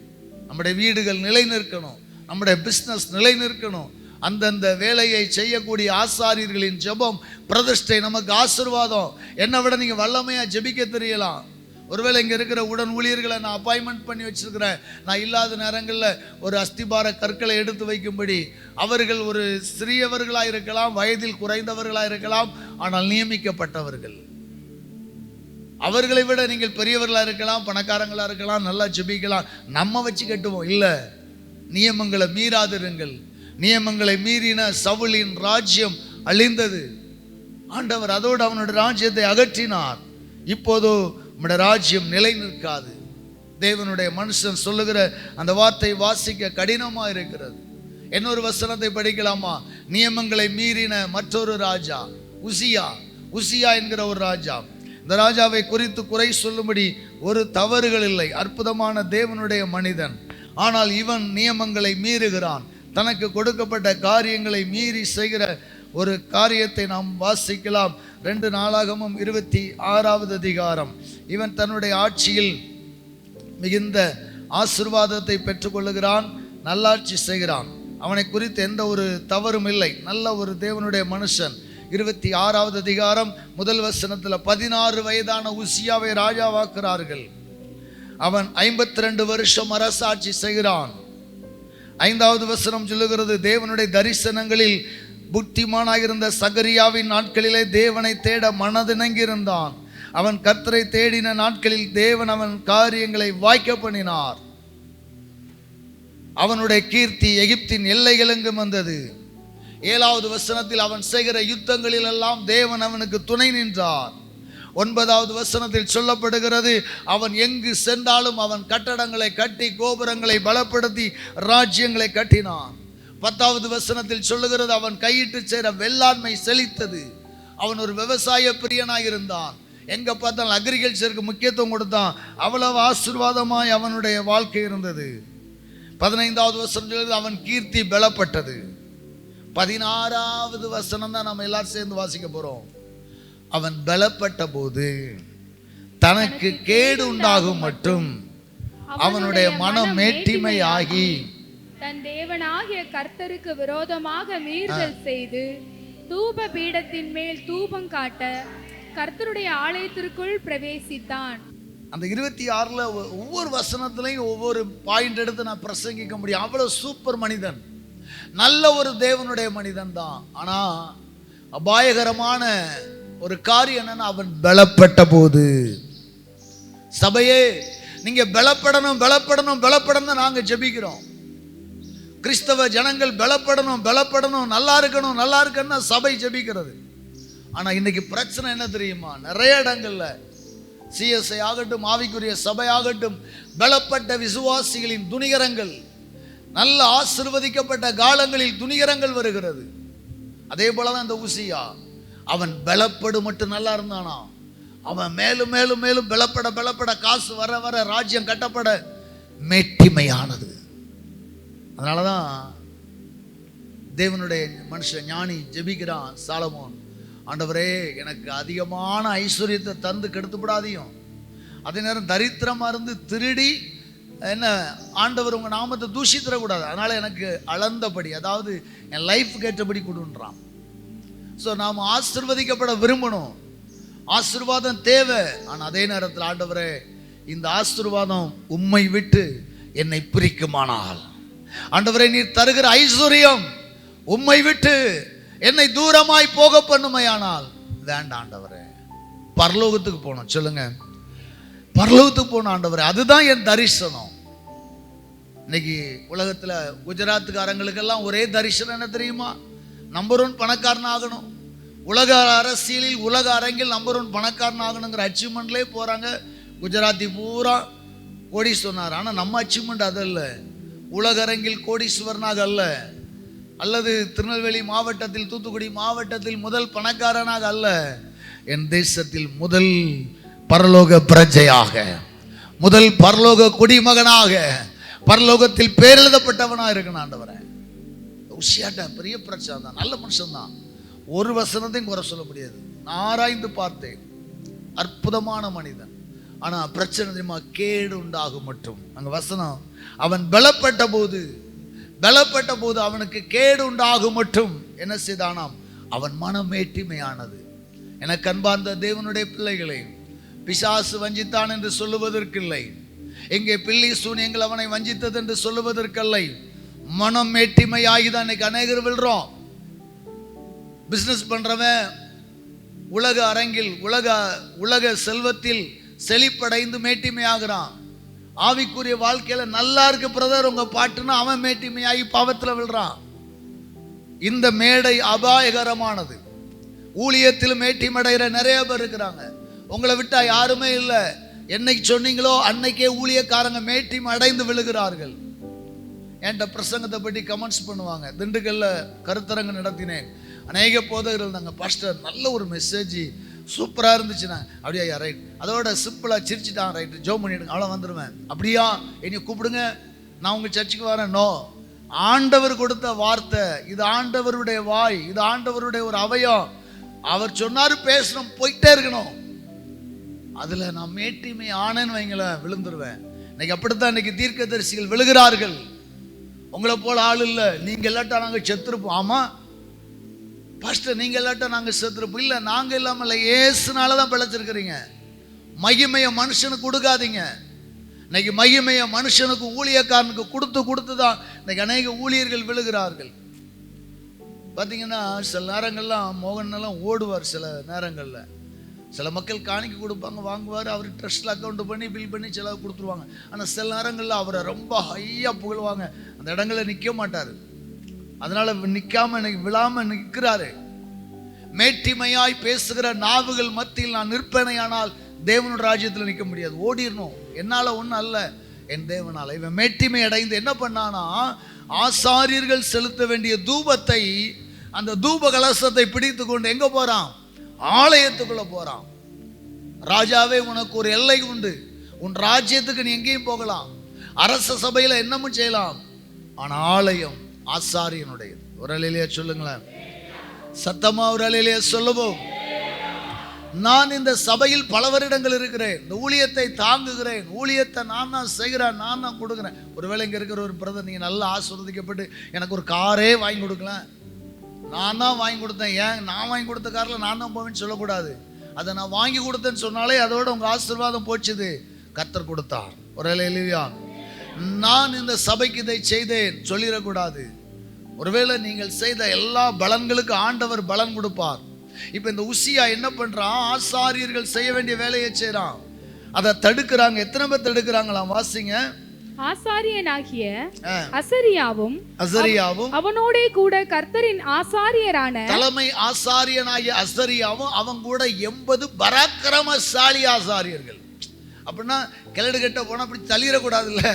Speaker 1: நம்முடைய வீடுகள் நிலை நிற்கணும், நம்முடைய பிஸ்னஸ் நிலை நிற்கணும். அந்தந்த வேலையை செய்யக்கூடிய ஆசாரியர்களின் ஜெபம் பிரதிஷ்டை நமக்கு ஆசீர்வாதம். என்னை விட நீங்க வல்லமையா ஜெபிக்க தெரியலாம். ஒருவேளை இங்கே இருக்கிற உடன் ஊழியர்களை நான் அப்பாயின்மெண்ட் பண்ணி வச்சிருக்கிறேன். நான் இல்லாத நேரங்களில் ஒரு அஸ்திபார கற்களை எடுத்து வைக்கும்படி. அவர்கள் ஒரு சிறியவர்களாக இருக்கலாம், வயதில் குறைந்தவர்களாக இருக்கலாம், ஆனால் நியமிக்கப்பட்டவர்கள். அவர்களை விட நீங்கள் பெரியவர்களாக இருக்கலாம், பணக்காரங்களாக இருக்கலாம், நல்லா ஜெபிக்கலாம். நம்ம வச்சு கட்டுவோம் இல்லை. நியமங்களை மீறாதிருங்கள். நியமங்களை மீறின சவுலின் ராஜ்யம் அழிந்தது. ஆண்டவர் அதோடு அவனுடைய ராஜ்யத்தை அகற்றினார். இப்போதோ நம்முடைய ராஜ்யம் நிலை நிற்காது. தேவனுடைய மனுஷன் சொல்லுகிற அந்த வார்த்தை வாசிக்க கடினமாக இருக்கிறது. இன்னொரு வசனத்தை படிக்கலாமா? நியமங்களை மீறின மற்றொரு ராஜா உசியா என்கிற ஒரு ராஜா. இந்த ராஜாவை குறித்து குறை சொல்லும்படி ஒரு தவறுகள் இல்லை. அற்புதமான தேவனுடைய மனிதன். ஆனால் இவன் நியமங்களை மீறுகிறான். தனக்கு கொடுக்கப்பட்ட காரியங்களை மீறி செய்கிற ஒரு காரியத்தை நாம் வாசிக்கலாம். 2 நாளாகமும் 26வது அதிகாரம். இவன் தன்னுடைய ஆட்சியில் மிகுந்த ஆசீர்வாதத்தை பெற்றுக்கொள்ளுகிறான், நல்லாட்சி செய்கிறான். அவனை குறித்து எந்த ஒரு தவறும் இல்லை. நல்ல ஒரு தேவனுடைய மனுஷன். 26வது அதிகாரம் 1 வசனத்தில் 16 வயதான உசியாவை ராஜாவாக்குறார்கள். அவன் 52 வருஷம் அரசாட்சி செய்கிறான். 5வது வசனம் சொல்லுகிறது, தேவனுடைய தரிசனங்களில் புத்திமானாயிருந்த சகரியாவின் நாட்களிலே தேவனை தேட மனதிணங்கியிருந்தான். அவன் கர்த்தரை தேடின நாட்களில் தேவன் அவன் காரியங்களை வாய்க்க பண்ணினார். அவனுடைய கீர்த்தி எகிப்தின் எல்லைகளெங்கும் வந்தது. 7வது வசனத்தில் அவன் செய்கிற யுத்தங்களில் எல்லாம் தேவன் அவனுக்கு துணை நின்றார். 9வது வசனத்தில் சொல்லப்படுகிறது, அவன் எங்கு சென்றாலும் அவன் கட்டடங்களை கட்டி கோபுரங்களை பலப்படுத்தி ராஜ்யங்களை கட்டினான். 10வது வசனத்தில் சொல்லுகிறது, அவன் கையிட்டு சேர வெள்ளாண்மை செழித்தது. அவன் ஒரு விவசாய பிரியனாக இருந்தான். எங்க பார்த்தாலும் அக்ரிகல்ச்சருக்கு முக்கியத்துவம் கொடுத்தான். அவ்வளவு ஆசீர்வாதமாய் அவனுடைய வாழ்க்கை இருந்தது. 15வது வசனம் சொல்லுகிறது, அவன் கீர்த்தி பலப்பட்டது. 16வது வசனம் தான் நம்ம எல்லாரும் சேர்ந்து வாசிக்க போறோம். அவன் பலப்பட்ட போது தனக்கு கேடு உண்டாகும் மட்டும் அவனுடைய மனம் மேட்டிமையாகி
Speaker 3: தன் தேவனாகிய கர்த்தருக்கு விரோதமாக மீறுதல் செய்து தூப பீடத்தின் மேல் தூபம் காட்ட கர்த்தருடைய ஆலயத்திற்குள் பிரவேசித்தான்.
Speaker 1: அந்த 26ல ஒவ்வொரு வசனத்திலையும் ஒவ்வொரு பாயிண்ட் எடுத்து நான் பிரசங்கிக்க முடியும். அவ்வளவு சூப்பர் மனிதன், நல்ல ஒரு தேவனுடைய மனிதன் தான். ஆனா அபாயகரமான ஒரு காரியம் என்னன்னா, அவன் பலப்பட்ட போது. சபையே, நீங்க பலப்படணும் பலப்படணும் பலப்படணும் நாங்க ஜெபிக்கிறோம். கிறிஸ்தவ ஜனங்கள் பலப்படணும் பலப்படணும், நல்லா இருக்கணும் நல்லா இருக்கணும்னா சபை ஜெபிக்கிறது. ஆனா இன்னைக்கு பிரச்சனை என்ன தெரியுமா? நிறைய இடங்கள்ல சிஎஸ்ஐ ஆகட்டும், ஆவிக்குரிய சபை ஆகட்டும், பலப்பட்ட விசுவாசிகளின் துணிகரங்கள், நல்ல ஆசீர்வதிக்கப்பட்ட காலங்களில் துணிகரங்கள் வருகிறது. அதே போலதான் இந்த உசியா, அவன் பலப்படு மட்டும் நல்லா இருந்தானா, அவன் மேலும் மேலும் மேலும் பலப்பட பலப்பட, காசு வர வர, ராஜ்யம் கட்டப்பட மேட்டிமையானது. அதனாலதான் தேவனுடைய மனுஷன் ஞானி ஜெபிக்கிறான், சாலமோன், ஆண்டவரே எனக்கு அதிகமான ஐஸ்வர்யத்தை தந்து கெடுத்து விடாதையும், அதே நேரம் தரித்திரமா இருந்து திருடி என்ன ஆண்டவர் உங்க நாமத்தை தூஷித்தரக்கூடாது, அதனால எனக்கு அளந்தபடி, அதாவது என் லைஃப் கேட்டபடி கொடுன்றான். ஸோ நாம் ஆசீர்வதிக்கப்பட விரும்பணும், ஆசீர்வாதம் தேவை. ஆனால் அதே நேரத்தில் ஆண்டவரே இந்த ஆசீர்வாதம் உம்மை விட்டு என்னை பிரிக்குமானால், ஆண்டவரே நீர் தருகிற ஐஸ்வர்யம் உம்மை விட்டு என்னை தூரமாய் போக பண்ணுமையானால் வேண்டாம் ஆண்டவரே. பரலோகத்துக்கு போகணும், சொல்லுங்க, பரலோகத்துக்கு போகணும் ஆண்டவரே, அதுதான் என் தரிசனம். இன்னைக்கு உலகத்துல குஜராத்துக்காரங்களுக்கெல்லாம் ஒரே தரிசனம் என்ன தெரியுமா? நம்பர் 1 பணக்காரன் ஆகணும், உலக அரசியலில் உலக அரங்கில் நம்பர் 1 பணக்காரன் ஆகணுங்கிற அச்சீவ்மெண்ட்லேயே போறாங்க. குஜராத்தி பூரா கோடீஸ்வரனார். ஆனால் நம்ம அச்சீவ்மெண்ட் அது அல்ல. உலக அரங்கில் கோடீஸ்வரனாக அல்ல, அல்லது திருநெல்வேலி மாவட்டத்தில், தூத்துக்குடி மாவட்டத்தில் முதல் பணக்காரனாக அல்ல, என் தேசத்தில் முதல் பரலோக பிரஜையாக, முதல் பரலோக குடிமகனாக, பரலோகத்தில் பேரெழுதப்பட்டவனா இருக்கணும் ஆண்டவரே. உசியாட்ட பெரிய பிரச்சனை தான், நல்ல மனுஷன் தான், ஒரு வசனத்தையும் குறை சொல்ல முடியாது. ஆராய்ந்து பார்த்தேன், அற்புதமான மனிதன். ஆனா பிரச்சனை தெரியுமா? கேடு உண்டாகும் மட்டும். அங்க வசனம், அவன் பலப்பட்ட போது அவனுக்கு கேடு உண்டாகும் மட்டும் என்ன செய்தானாம்? அவன் மனம் மேட்டிமையானது. எனக்கு அன்பார்ந்த தேவனுடைய பிள்ளைகளே, பிசாசு வஞ்சித்தான் என்று சொல்லுவதற்கில்லை, எங்கே பில்லி சூனியங்கள் அவனை வஞ்சித்தது என்று சொல்லுவதற்கில்லை. மனம் மேட்டிமையாகிதான் இன்னைக்கு அநேகர் விழுறோம். பிசினஸ் பண்றவன் உலக அரங்கில் உலக செல்வத்தில் செழிப்படைந்து மேட்டிமையாகிறான். ஆவிக்குரிய வாழ்க்கையில நல்லா இருக்கு பிரதர் உங்க பாட்டுன்னா அவன் மேட்டிமையாகி பாவத்தில் விழுறான். இந்த மேடை அபாயகரமானது. ஊழியத்தில் மேட்டிமடைகிற நிறைய பேர் இருக்கிறாங்க. உங்களை விட்டா யாருமே இல்லை. என்னைக்கு சொன்னீங்களோ அன்னைக்கே ஊழியக்காரங்க மேட்டிமை அடைந்து விழுகிறார்கள். என்கிட்ட பிரசங்கத்தை பற்றி கமெண்ட்ஸ் பண்ணுவாங்க. திண்டுக்கல்ல கருத்தரங்கு நடத்தினேன். அநேக போதகர்கள் இருந்தாங்க. பாஸ்டர் நல்ல ஒரு மெசேஜ், சூப்பராக இருந்துச்சுண்ணா. அப்படியா? ரைட். அதோட சிம்பிளாக சிரிச்சுட்டான். ரைட்டு, ஜோ பண்ணிடுங்க, அவ்வளோ வந்துடுவேன். அப்படியா? என்னை கூப்பிடுங்க, நான் உங்கள் சர்ச்சுக்கு வரேன். நோ, ஆண்டவர் கொடுத்த வார்த்தை இது, ஆண்டவருடைய வாய் இது, ஆண்டவருடைய ஒரு அவயம். அவர் சொன்னாரு பேசணும், போயிட்டே இருக்கணும். அதில் நான் மேட்டிமை ஆனேன்னு வைங்களேன், விழுந்துருவேன். இன்னைக்கு அப்படித்தான் இன்னைக்கு தீர்க்கதரிசிகள் விழுகிறார்கள். உங்களை போல ஆள் இல்லை. நீங்கள் இல்லாட்டா நாங்கள் செத்துருப்போம். ஆமாம் பாஸ்டர், நீங்கள் இல்லாட்டா நாங்கள் செத்துருப்போம். இல்லை, நாங்கள் இல்லாமல் இல்லை, ஏசுனால தான் பிழைச்சிருக்கிறீங்க. மகிமையை மனுஷனுக்கு கொடுக்காதீங்க. இன்னைக்கு மகிமையை மனுஷனுக்கு, ஊழியக்காரனுக்கு கொடுத்து தான் இன்னைக்கு அநேக ஊழியர்கள் விழுகிறார்கள். பார்த்தீங்கன்னா சில நேரங்கள்லாம் மோகனெல்லாம் ஓடுவார். சில நேரங்களில் சில மக்கள் காணிக்கை கொடுப்பாங்க, வாங்குவார். அவர் ட்ரஸ்ட்டில் அக்கௌண்ட் பண்ணி பில் பண்ணி செலவு கொடுத்துருவாங்க. ஆனால் சில நேரங்களில் அவரை ரொம்ப ஹையாக புகழ்வாங்க. அந்த இடங்களில் நிற்க மாட்டார். அதனால நிற்காம விழாமல் நிற்கிறாரு. மேட்டிமையாய் பேசுகிற நாவுகள் மத்தியில் நான் நிற்பேனையானால் தேவனோட ராஜ்யத்தில் நிற்க முடியாது, ஓடிடணும். என்னால் ஒன்றும் அல்ல, என் தேவனால். இவன் மேட்டிமை அடைந்து என்ன பண்ணானா, ஆசாரியர்கள் செலுத்த வேண்டிய தூபத்தை, அந்த தூப கலசத்தை பிடித்து கொண்டு எங்கே போகிறான்? ஆலயத்துக்குள்ள போறான். ராஜாவே, உனக்கு ஒரு எல்லை உண்டு. உன் ராஜ்யத்துக்கு நீ எங்கேயும் போகலாம், அரச சபையில என்னமும் செய்யலாம். ஆனா ஆலயம் ஆசாரியனுடையது. ஒரு அலையிலேயே சொல்லுங்களேன், சத்தமா ஒரு அலையிலேயே சொல்லுவோம். நான் இந்த சபையில் பல வருடங்கள் இருக்கிறேன், இந்த ஊழியத்தை தாங்குகிறேன், ஊழியத்தை நான் தான் செய்கிறேன், நான் தான் கொடுக்குறேன். ஒருவேளை இங்கே இருக்கிற ஒரு பிரதர், நீங்கள் நல்லா ஆசீர்வதிக்கப்பட்டு எனக்கு ஒரு காரே வாங்கி கொடுக்கலாம், நான் தான் வாங்கி கொடுத்தேன். ஏன் நான் வாங்கி கொடுத்த காரில் நான் தான் போவேன்னு சொல்லக்கூடாது. அதை நான் வாங்கி கொடுத்தேன்னு சொன்னாலே அதோட உங்கள் ஆசீர்வாதம் போச்சுது. கர்த்தர் கொடுத்தார். ஒரு இல்லையா? நான் இந்த சபைக்கு இதை செய்தேன் சொல்லிடக்கூடாது. ஒருவேளை நீங்கள் செய்த எல்லா பலன்களுக்கு ஆண்டவர் பலன் கொடுப்பார். இப்ப இந்த உசியா என்ன பண்றான்? ஆசாரியர்கள் செய்ய வேண்டிய வேலையை செய்யறான். அதை தடுக்கிறாங்க. எத்தனை பேர் தடுக்கிறாங்களாம்? வாசிங்க.
Speaker 3: ஆசாரியனாகிய அசரியாவும் அவனோட கூட கர்த்தரின் ஆசாரியரான
Speaker 1: தலைமை ஆசாரியனாகிய அசரியாவும் அவன் கூட 80 பராக்கிரமசாலி ஆசாரியர்கள். அப்படின்னா கிளடு கட்ட போனா அப்படி தள்ளிடக்கூடாது இல்ல,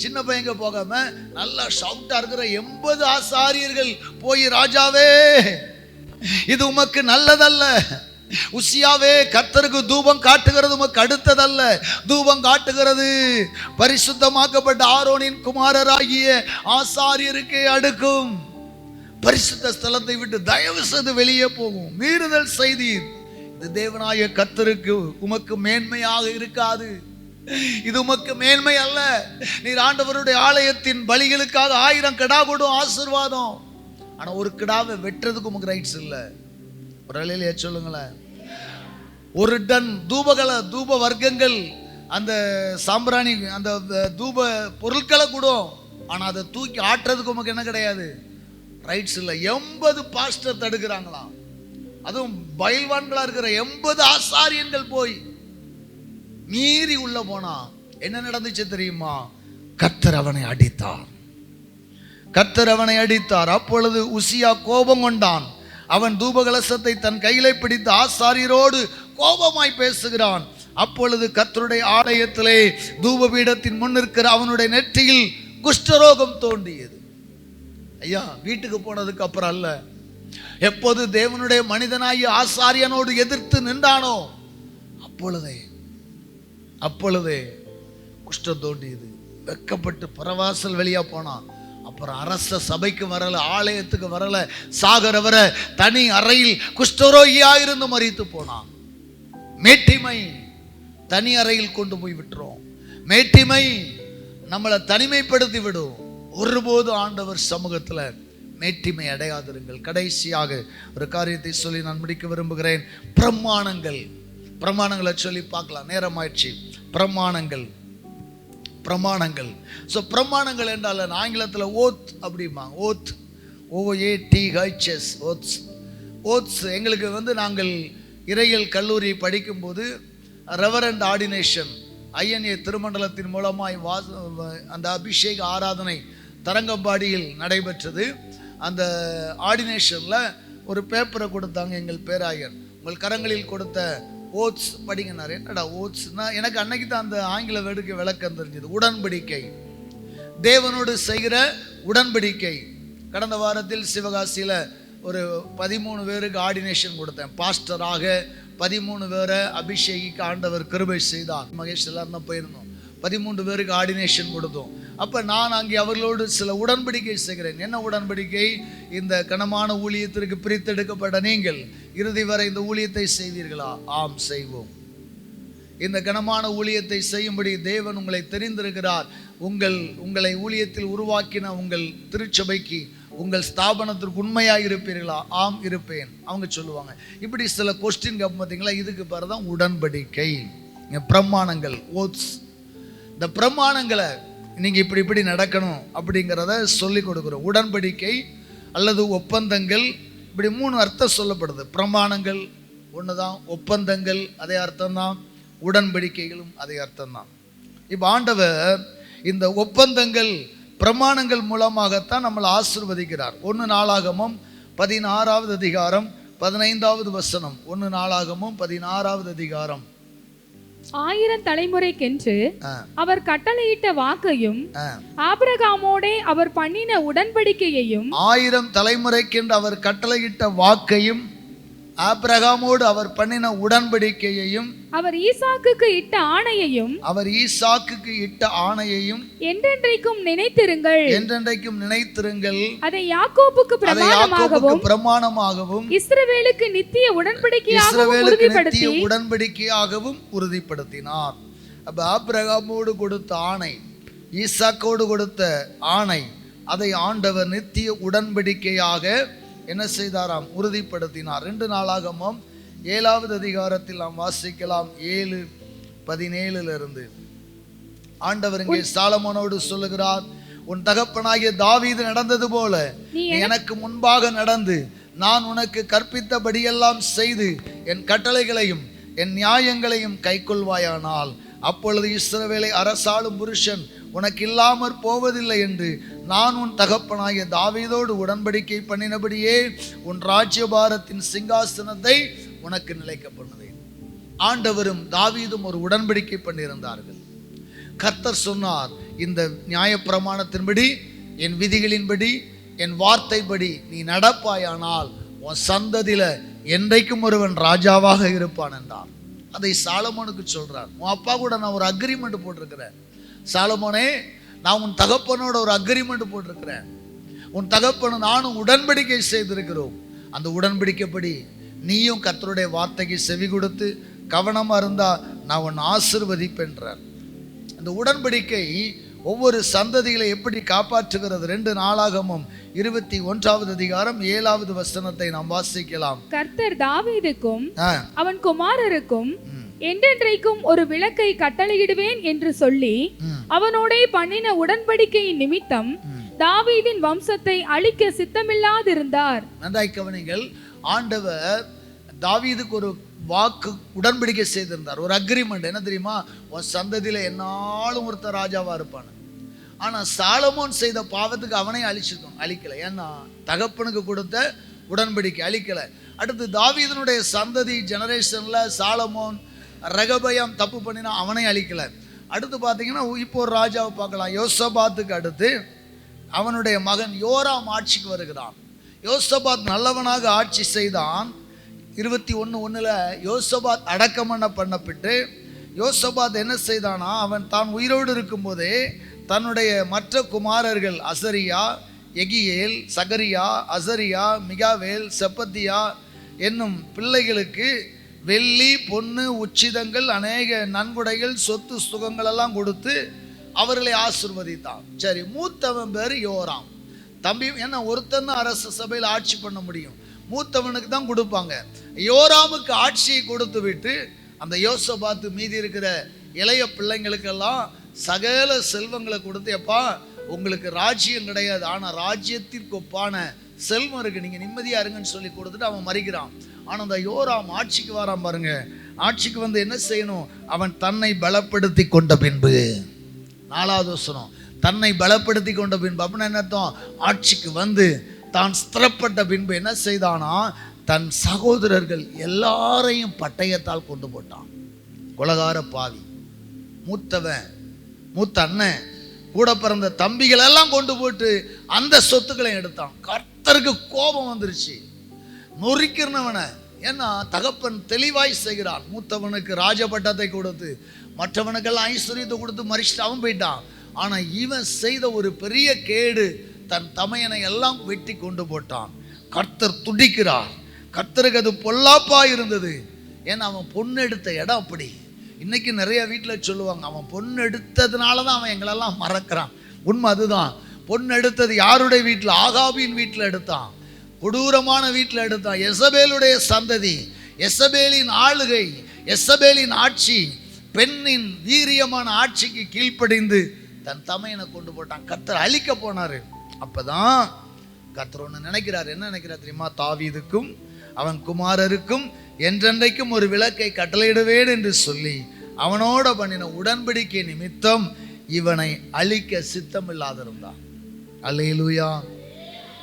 Speaker 1: சின்ன பையங்க போகாம நல்லா ஷவுட்டா இருக்கிற 80 ஆசாரியர்கள் போய், ராஜாவே இது உமக்கு நல்லதல்ல, உசியாவே கர்த்தருக்கு தூபம் காட்டுகிறது உமக்கு அடுத்ததல்ல, தூபம் காட்டுகிறது பரிசுத்தமாக்கப்பட்ட ஆரோனின் குமாரராகிய ஆசாரியருக்கே அடுக்கும். பரிசுத்த ஸ்தலத்தை விட்டு தயவு செய்து வெளியே போகும். மீறுதல் செய்தீர், இது தேவனாய கர்த்தருக்கு உமக்கு மேன்மையாக இருக்காது, இது உமக்கு மேன்மை அல்ல. நீர் ஆண்டவருடைய ஆலயத்தின் பலிகளுக்காக 1000 கிடா கொடும் ஆசீர்வாதம், ஆனா ஒரு கிடாவை வெட்டுறதுக்கு உமக்கு ரைட்ஸ் இல்லை. ஒரு அலையிலே சொல்லுங்களேன். 1 டன் தூப வர்க்கங்கள், அந்த சாம்பிராணி, அந்த தூப பொருட்களை கூடும், ஆனா அதை தூக்கி ஆட்டுறதுக்கு உமக்கு என்ன கிடையாது, ரைட்ஸ் இல்லை. 80 பாஸ்டர் தடுக்கிறாங்களாம். அதுவும் பயில்வான்களா இருக்கிற 80 ஆசாரியர்கள் போய் மீறி உள்ள போனா என்ன நடந்துச்சு தெரியுமா? கர்த்தர் அவனை அடித்தார். கர்த்தர் அவனை அடித்தார். அப்பொழுது உசியா கோபம் கொண்டான். அவன் தூபகலசத்தை தன் கையிலே பிடித்து ஆசாரியரோடு கோபமாய் பேசுகிறான். அப்பொழுது கர்த்தருடைய ஆலயத்திலே தூபபீடத்தின் முன் இருக்கிற அவனுடைய நெற்றியில் குஷ்டரோகம் தோன்றியது. ஐயா, வீட்டுக்கு போனதுக்கு அப்புறம் அல்ல, எப்போது தேவனுடைய மனிதனாகி ஆசாரியனோடு எதிர்த்து நின்றானோ அப்பொழுதே குஷ்டம் தோன்றியது. வெக்கப்பட்டு பரவாசல் வெளியா போனான். அப்புறம் அரச சபைக்கு வரல, ஆலயத்துக்கு வரல, சாகர வர தனி அறையில் குஷ்டரோகியாயிருந்து மரித்து போனான். மேட்டிமை தனி அறையில் கொண்டு போய் விட்டுரும். மேட்டிமை நம்மளை தனிமைப்படுத்தி விடும். ஒருபோது ஆண்டவர் சமூகத்தில் மேட்டிமை அடையாதிருங்கள். கடைசியாக ஒரு காரியத்தை சொல்லி நான் முடிக்க விரும்புகிறேன். பிரமாணங்களை சொல்லி பார்க்கலாம், நேரமாயிடுச்சு. பிரமாணங்கள். ஸோ பிரமாணங்கள் என்றால் ஆங்கிலத்தில் ஓத் அப்படிம்பாங்க. OATHS ஓத்ஸ். எங்களுக்கு நாங்கள் இறையியல் கல்லூரி படிக்கும்போது ரெவரண்ட் ஆர்டினேஷன் INA திருமண்டலத்தின் மூலமாய் அந்த அபிஷேக ஆராதனை தரங்கம்பாடியில் நடைபெற்றது. அந்த ஆர்டினேஷனில் ஒரு பேப்பரை கொடுத்தாங்க எங்கள் பேராயர். உங்கள் கரங்களில் கொடுத்த ஓட்ஸ் படிங்கன்னாரு. என்னடா ஓட்ஸ்னா, எனக்கு அன்னைக்கு தான் அந்த ஆங்கில வேர்டுக்கு விளக்கம் தெரிஞ்சது. உடன்படிக்கை, தேவனோடு செய்கிற உடன்படிக்கை. கடந்த வாரத்தில் சிவகாசியில் ஒரு 13 பேருக்கு ஆர்டினேஷன் கொடுத்தேன். பாஸ்டராக 13 பேரை அபிஷேகிக்க ஆண்டவர் கிருபை செய்தார். மகேஷ் எல்லாரும் தான் போயிருந்தோம். 13 பேருக்கு ஆர்டினேஷன் கொடுத்தோம். அப்போ நான் அங்கே அவர்களோடு சில உடன்படிக்கை செய்கிறேன். என்ன உடன்படிக்கை? இந்த கனமான ஊழியத்திற்கு பிரித்தெடுக்கப்பட்ட நீங்கள் இறுதி வரை இந்த ஊழியத்தை செய்வீர்களா? ஆம், செய்வோம். இந்த கனமான ஊழியத்தை செய்யும்படி தேவன் உங்களை தெரிந்திருக்கிறார். உங்களை ஊழியத்தில் உருவாக்கின உங்கள் திருச்சபைக்கு, உங்கள் ஸ்தாபனத்திற்கு உண்மையாக இருப்பீர்களா? ஆம், இருப்பேன். அவங்க சொல்லுவாங்க. இப்படி சில கொஸ்டின் பார்த்தீங்களா? இதுக்கு பேர் தான் உடன்படிக்கை. பிரமாணங்கள், ஓத்ஸ். இந்த பிரமாணங்களை நீங்கள் இப்படி நடக்கணும் அப்படிங்கிறத சொல்லி கொடுக்குறோம். உடன்படிக்கை அல்லது ஒப்பந்தங்கள், இப்படி 3 அர்த்தம் சொல்லப்படுது. பிரமாணங்கள் ஒன்று தான், ஒப்பந்தங்கள் அதே அர்த்தம்தான், உடன்படிக்கைகளும் அதே அர்த்தம்தான். இப்போ ஆண்டவர் இந்த ஒப்பந்தங்கள் பிரமாணங்கள் மூலமாகத்தான் நம்மளை ஆசீர்வதிக்கிறார். 1 நாளாகமம் 16வது அதிகாரம் 15வது வசனம். 1 நாளாகமம் 16வது அதிகாரம்.
Speaker 3: 1000 தலைமுறைக்கென்று அவர் கட்டளையிட்ட வாக்கையும் ஆபிரகாமோடே அவர் பண்ணின உடன்படிக்கையையும்,
Speaker 1: 1000 தலைமுறைக்கென்று அவர் கட்டளையிட்ட வாக்கையும் ஆபிரகாமோடு அவர் பண்ணின உடன்படிக்கையையும்,
Speaker 3: அவர் ஈசாக்குக்கு இட்ட ஆணையையும் என்றென்றைக்கும் நினைத்திருங்கள். அதை யாக்கோபுக்கு
Speaker 1: பிரமாணமாகவும்
Speaker 3: இஸ்ரவேலுக்கு நித்திய
Speaker 1: உடன்படிக்கையாகவும் உறுதிப்படுத்தினார். அப்ப ஆபிரகாமோடு கொடுத்த ஆணை, ஈசாக்கோடு கொடுத்த ஆணை, அதை ஆண்டவர் நித்திய உடன்படிக்கையாக என்ன செய்தாராம்? உறுதிப்படுத்தினார். 2 நாளாகமம் 7வது அதிகாரத்தில் நாம் வாசிக்கலாம். 7:17 ஆண்டவர் இங்கே சாலமோனோடு சொல்லுகிறார், உன் தகப்பனாகிய தாவீது நடந்தது போல நீ எனக்கு முன்பாக நடந்து நான் உனக்கு கற்பித்தபடியெல்லாம் செய்து என் கட்டளைகளையும் என் நியாயங்களையும் கைக்கொள்வாயானால் அப்பொழுது இஸ்ரவேலை அரசாளும் புருஷன் உனக்கு இல்லாமற் போவதில்லை என்று நான் உன் தகப்பனாகிய தாவீதோடு உடன்படிக்கை பண்ணினபடியே உன் ராஜ்யபாரத்தின் சிங்காசனத்தை உனக்கு நிலைக்க பண்ணுவேன். ஆண்டவரும் தாவீதும் ஒரு உடன்படிக்கை பண்ணியிருந்தார்கள். கர்த்தர் சொன்னார், இந்த நியாயப்பிரமாணத்தின்படி என் விதிகளின்படி என் வார்த்தைப்படி நீ நடப்பாயானால் உன் சந்ததியில என்றைக்கும் ஒருவன் ராஜாவாக இருப்பான் என்றார். அதை சாலமோனுக்கு சொல்றார். உன் அப்பா கூட நான் ஒரு அக்ரிமெண்ட் போட்டிருக்கிறேன். சாலமோனே, நான் உன் தகப்பனோட ஒரு அக்ரிமெண்ட் போட்டிருக்கிறேன். உன் தகப்பனும் நானும் உடன்படிக்கை செய்திருக்கிறோம். அந்த உடன்படிக்கைப்படி நீயும் கர்த்தருடைய வார்த்தைக்கு செவி கொடுத்து கவனமா இருந்தா நான் உன்னை ஆசீர்வதிப்பேன்றார். அந்த உடன்படிக்கை ஒவ்வொரு சந்ததிகளை எப்படி காப்பாற்றுகிறது? 2 நாளாகமம் 21வது அதிகாரம் 7வது வசனத்தை நாம் வாசிக்கலாம்.
Speaker 3: கர்த்தர் தாவீதுக்கும் அவன் குமாரருக்கும் என்றென்றைக்கும் ஒரு விளக்கை கட்டளையிடுவேன் என்று சொல்லி அவனோட பண்ணின உடன்படிக்கையின் நிமித்தம் தாவீதின் வம்சத்தை அழிக்க சித்தமில்லாதிருந்தார்.
Speaker 1: நன்றாய் கவனிங்கள். ஆண்டவர் தாவீதுக்கு ஒரு வாக்கு உடன்படிக்கை செய்திருந்தார், ஒரு அக்ரிமெண்ட். என்ன தெரியுமா? உன் சந்ததியில என்னாலும் ஒருத்தர் ராஜாவா இருப்பான். ஆனா சாலமோன் செய்த பாவத்துக்கு அவனே அழிக்கல. ஏன்னா தகப்பனுக்கு கொடுத்த உடன்படிக்கை அழிக்கல. அடுத்து தாவீதனுடைய சந்ததி ஜெனரேஷன்ல சாலமோன் ரெகபயாம் தப்பு பண்ணினா அவனை அழிக்கல. அடுத்து பார்த்தீங்கன்னா இப்போ ஒரு ராஜாவை பார்க்கலாம். யோசபாத்துக்கு அடுத்து அவனுடைய மகன் யோராம் ஆட்சிக்கு வருகிறான். யோசபாத் நல்லவனாக ஆட்சி செய்தான். 21:1 யோசபாத் அடக்கம் பண்ணப்பட்டு யோசபாத் என்ன செய்தானா, அவன் தான் உயிரோடு இருக்கும்போதே தன்னுடைய மற்ற குமாரர்கள் அசரியா, எகியேல், சகரியா, அசரியா, மிகாவேல், செப்பத்தியா என்னும் பிள்ளைகளுக்கு வெள்ளி பொன்னு உச்சிதங்கள் அநேக நன்கொடைகள் சொத்து சுகங்கள் எல்லாம் கொடுத்து அவர்களை ஆசீர்வதித்தான். சரி, மூத்தவன் பேர் யோராம். தம்பி என்ன, ஒருத்தன் அரச சபையில் ஆட்சி பண்ண முடியும், மூத்தவனுக்கு தான் கொடுப்பாங்க. யோராமுக்கு ஆட்சியை கொடுத்து விட்டு அந்த யோசபாத்து மீதி இருக்கிற இளைய பிள்ளைங்களுக்கெல்லாம் சகல செல்வங்களை கொடுத்து, எப்பா உங்களுக்கு ராஜ்யம் கிடையாது, ஆனால் ராஜ்யத்திற்கு ஒப்பான செல்வம் இருக்கு, நீங்க நிம்மதியா இருங்கன்னு சொல்லி கொடுத்துட்டு அவன் மறிக்கிறான். ஆனால் அந்த யோராம் ஆட்சிக்கு வரான் பாருங்க. ஆட்சிக்கு வந்து என்ன செய்யணும்? அவன் தன்னை பலப்படுத்தி கொண்ட பின்பு, 4வது வசனம், தன்னை பலப்படுத்தி கொண்ட பின்பு அப்படின்னா என்ன அர்த்தம்? ஆட்சிக்கு வந்து தான் ஸ்திரப்பட்ட பின்பு என்ன செய்தானா, தன் சகோதரர்கள் எல்லாரையும் பட்டயத்தால் கொண்டு போட்டான். கொலகார பாவி. மூத்தவன், மூத்த அண்ணன், கூட பிறந்த தம்பிகள் எல்லாம் கொண்டு போட்டு அந்த சொத்துக்களை எடுத்தான். கர்த்தருக்கு கோபம் வந்துருச்சு, நொறுக்கிறவனை. ஏன்னா தகப்பன் தெளிவாய் செய்கிறான். மூத்தவனுக்கு ராஜபட்டத்தை கொடுத்து மற்றவனுக்கெல்லாம் ஐஸ்வர்யத்தை கொடுத்து மறிச்சுட்டு அவன் போயிட்டான். ஆனால் இவன் செய்த ஒரு பெரிய கேடு, தன் தமையனை எல்லாம் வெட்டி கொண்டு போட்டான். கர்த்தர் துடிக்கிறார். கர்த்தருக்கு அது பொல்லாப்பா இருந்தது. ஏன்னா அவன் பொண்ணு எடுத்த இடம் அப்படி. இன்னைக்கு நிறைய வீட்டில் சொல்லுவாங்க, அவன் பொண்ணு எடுத்ததுனால தான் அவன் எங்களெல்லாம் மறக்கிறான். உண்மை அதுதான். பொண்ணு எடுத்தது யாருடைய வீட்டில்? ஆகாபின் வீட்டில் எடுத்தான். கொடூரமான வீட்டில் எடுத்தான். எசபேலுடைய சந்ததி, எசபேலின் ஆளுகை, எசபேலின் ஆட்சி, பெண்ணின் வீரியமான ஆட்சிக்கு கீழ்ப்படிந்து தன் தமையனை கொண்டு போட்டான். கர்த்தர் அழிக்க போனாரு. அப்பதான் கர்த்தர் ஒன்று நினைக்கிறார். என்ன நினைக்கிறார் தெரியுமா? தாவீதுக்கும் அவன் குமாரருக்கும் என்றென்றைக்கும் ஒரு விளக்கை கட்டளையிடுவேன் என்று சொல்லி அவனோட பண்ணின உடன்படிக்கை நிமித்தம் இவனை அழிக்க சித்தம் இல்லாதிருந்தான். அல்லேலூயா.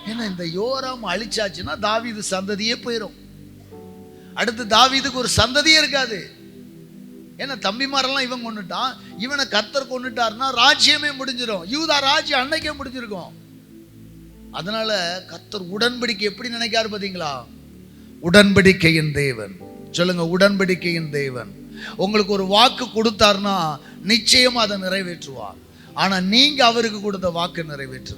Speaker 1: ஏன்னா இந்த யோராம் அழிச்சாச்சுன்னா தாவீது சந்ததியே போயிடும். அடுத்து தாவீதுக்கு ஒரு சந்ததியே இருக்காது. ஏன்னா தம்பிமாரெல்லாம் இவன் கொண்டுட்டான், இவனை கர்த்தர் கொண்டுட்டாருன்னா ராஜ்யமே முடிஞ்சிடும். யூதா ராஜ்யம் அன்னைக்கே முடிஞ்சிருக்கும். அதனால கர்த்தர் உடன்படிக்கை எப்படி நினைக்காரு பார்த்தீங்களா? உடன்படிக்கையின் தேவன். சொல்லுங்க, உடன்படிக்கையின் தேவன். உங்களுக்கு ஒரு வாக்கு கொடுத்தாருன்னா நிச்சயமா அதை நிறைவேற்றுவார். ஆனா நீங்க அவருக்கு கொடுத்த வாக்கு நிறைவேற்று.